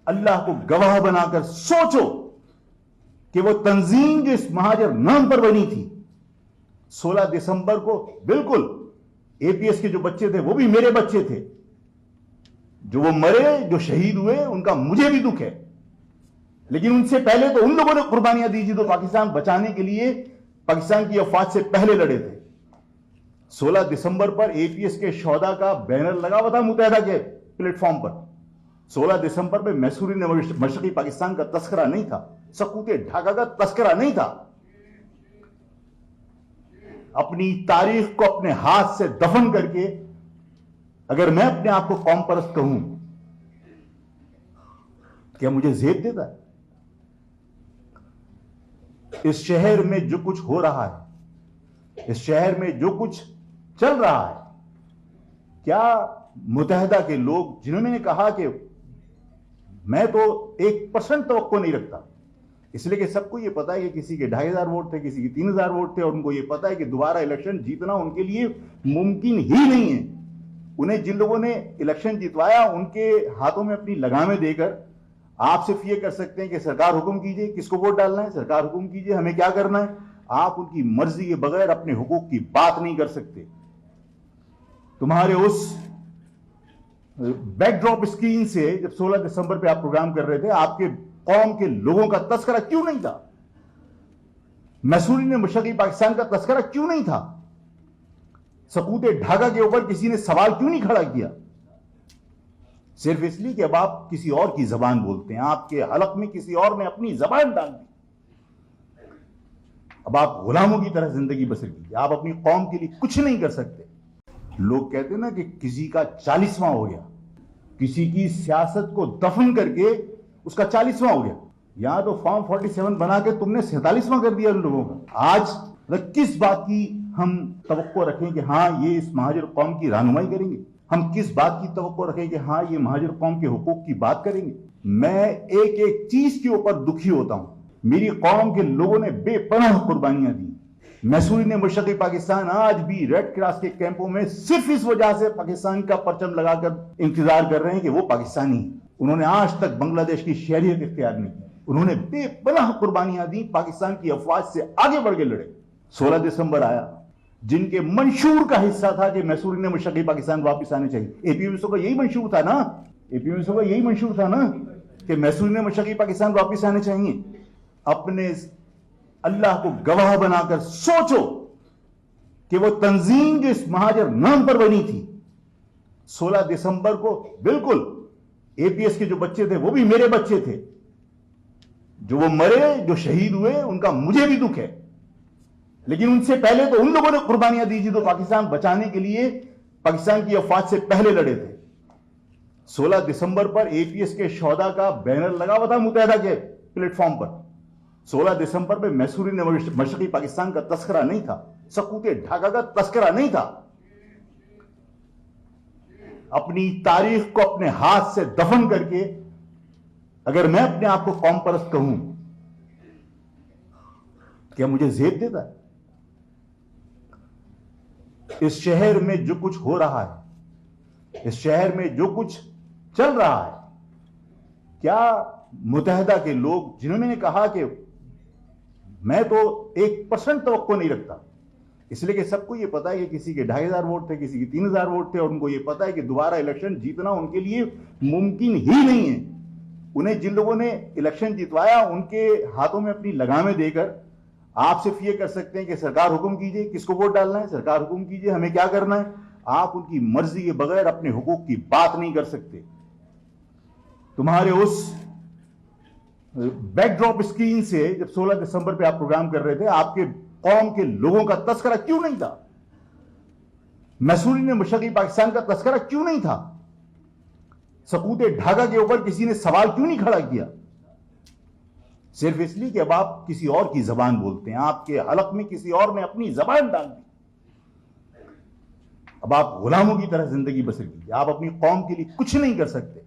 अल्लाह को गवाह बनाकर सोचो कि वो तंजीम जो इस महाजर नाम पर बनी थी, 16 दिसंबर को बिल्कुल एपीएस के जो बच्चे थे वो भी मेरे बच्चे थे। जो वो मरे, जो शहीद हुए, उनका मुझे भी दुख है, लेकिन उनसे पहले तो उन लोगों ने कुर्बानियां दी जो पाकिस्तान बचाने के लिए पाकिस्तान की अफवाज से पहले लड़े थे। 16 दिसंबर पर एपीएस के शोहदा का बैनर लगा हुआ था मुत्तहदा के प्लेटफॉर्म पर। 16 दिसंबर में मैसूरी ने मशरकी पाकिस्तान का तस्करा नहीं था, सकूते ढाका का तस्करा नहीं था। अपनी तारीख को अपने हाथ से दफन करके अगर मैं अपने आप को कौम परस्त कहूं, क्या मुझे जेब देता है? इस शहर में जो कुछ हो रहा है, इस शहर में जो कुछ चल रहा है, क्या मुत्तहदा के लोग जिन्होंने कहा कि मैं तो 1% तवक्को नहीं रखता, इसलिए कि सबको यह पता है कि किसी के 2500 वोट थे, किसी के 3000 वोट थे, और उनको यह पता है कि दोबारा इलेक्शन जीतना उनके लिए मुमकिन ही नहीं है। उन्हें जिन लोगों ने इलेक्शन जितवाया उनके हाथों में अपनी लगामें देकर आप सिर्फ ये कर सकते हैं कि सरकार हुक्म कीजिए किसको वोट डालना है, सरकार हुक्म कीजिए हमें क्या करना है। आप उनकी मर्जी के बगैर अपने हुकूक की बात नहीं कर सकते। तुम्हारे उस बैकड्रॉप स्क्रीन से जब 16 दिसंबर पे आप प्रोग्राम कर रहे थे, आपके कौम के लोगों का तस्करा क्यों नहीं था? मैसूरी ने मशरकी पाकिस्तान का तस्करा क्यों नहीं था? सकूते ढाका के ऊपर किसी ने सवाल क्यों नहीं खड़ा किया? सिर्फ इसलिए कि अब आप किसी और की जबान बोलते हैं, आपके हलक में किसी और ने अपनी जबान डाल दी। अब आप गुलामों की तरह जिंदगी बसर कीजिए, आप अपनी कौम के लिए कुछ नहीं कर सकते। लोग कहते हैं ना कि किसी का 40वां हो गया, किसी की सियासत को दफन करके उसका 40वां हो गया। यहां तो फॉर्म 47 बना के तुमने 47वां कर दिया उन लोगों का। आज किस बात की हम तवक्को रखें कि हाँ ये इस महाजर कौम की रहनुमाई करेंगे? हम किस बात की तवक्को रखें कि हाँ ये महाजर कौम के हुकूक की बात करेंगे? मैं एक एक चीज के ऊपर दुखी होता हूं। मेरी कौम के लोगों ने बेपनाह कुर्बानियां दी। मैसूरी ने मशरकी पाकिस्तान आज भी रेड क्रॉस के कैंपों में सिर्फ इस वजह से पाकिस्तान का परचम लगाकर इंतजार कर रहे हैं कि वो पाकिस्तानी। उन्होंने आज तक बांग्लादेश की शहरियत इख्तियार नहीं की। उन्होंने बेपनाह कुर्बानियां दी, पाकिस्तान की अफवाज से आगे बढ़ के लड़े। 16 दिसंबर आया, जिनके मंशूर का हिस्सा था कि मैसूरी ने मशरकी पाकिस्तान वापस आने चाहिए। एपीएमएसओ का यही मंशूर था ना, एपीएमएसओ का यही मंशूर था ना कि मैसूरी ने मशरकी पाकिस्तान वापस आने चाहिए। अपने अल्लाह को गवाह बनाकर सोचो कि वो तंजीम जो इस महाजर नाम पर बनी थी 16 दिसंबर को, बिल्कुल एपीएस के जो बच्चे थे वो भी मेरे बच्चे थे। जो वो मरे, जो शहीद हुए, उनका मुझे भी दुख है, लेकिन उनसे पहले तो उन लोगों ने कुर्बानियां दी जो पाकिस्तान बचाने के लिए पाकिस्तान की अफवाज से पहले लड़े थे। 16 दिसंबर पर एपीएस के शोहदा का बैनर लगा हुआ था मुत्तहदा के प्लेटफॉर्म पर। 16 दिसंबर में मैसूरी ने मशरकी पाकिस्तान का तस्करा नहीं था, सकूते ढाका का तस्करा नहीं था। अपनी तारीख को अपने हाथ से दफन करके अगर मैं अपने आप को कौम परस्त कहूं, क्या मुझे जेब देता है? इस शहर में जो कुछ हो रहा है, इस शहर में जो कुछ चल रहा है, क्या मुत्तहदा के लोग जिन्होंने कहा कि मैं तो 1% तवक्को नहीं रखता, इसलिए कि सबको यह पता है कि किसी के 2500 वोट थे, किसी के 3000 वोट थे, और उनको यह पता है कि दोबारा इलेक्शन जीतना उनके लिए मुमकिन ही नहीं है। उन्हें जिन लोगों ने इलेक्शन जितवाया उनके हाथों में अपनी लगामें देकर आप सिर्फ ये कर सकते हैं कि सरकार हुक्म कीजिए किसको वोट डालना है, सरकार हुक्म कीजिए हमें क्या करना है। आप उनकी मर्जी के बगैर अपने हुकूक की बात नहीं कर सकते। तुम्हारे उस बैकड्रॉप स्क्रीन से जब 16 दिसंबर पे आप प्रोग्राम कर रहे थे, आपके कौम के लोगों का तस्करा क्यों नहीं था? मैसूरी ने मशरकी पाकिस्तान का तस्करा क्यों नहीं था? सकूते ढाका के ऊपर किसी ने सवाल क्यों नहीं खड़ा किया? सिर्फ इसलिए कि अब आप किसी और की जबान बोलते हैं, आपके हलक में किसी और ने अपनी जबान डाल दी। अब आप गुलामों की तरह जिंदगी बसर कीजिए, आप अपनी कौम के लिए कुछ नहीं कर सकते।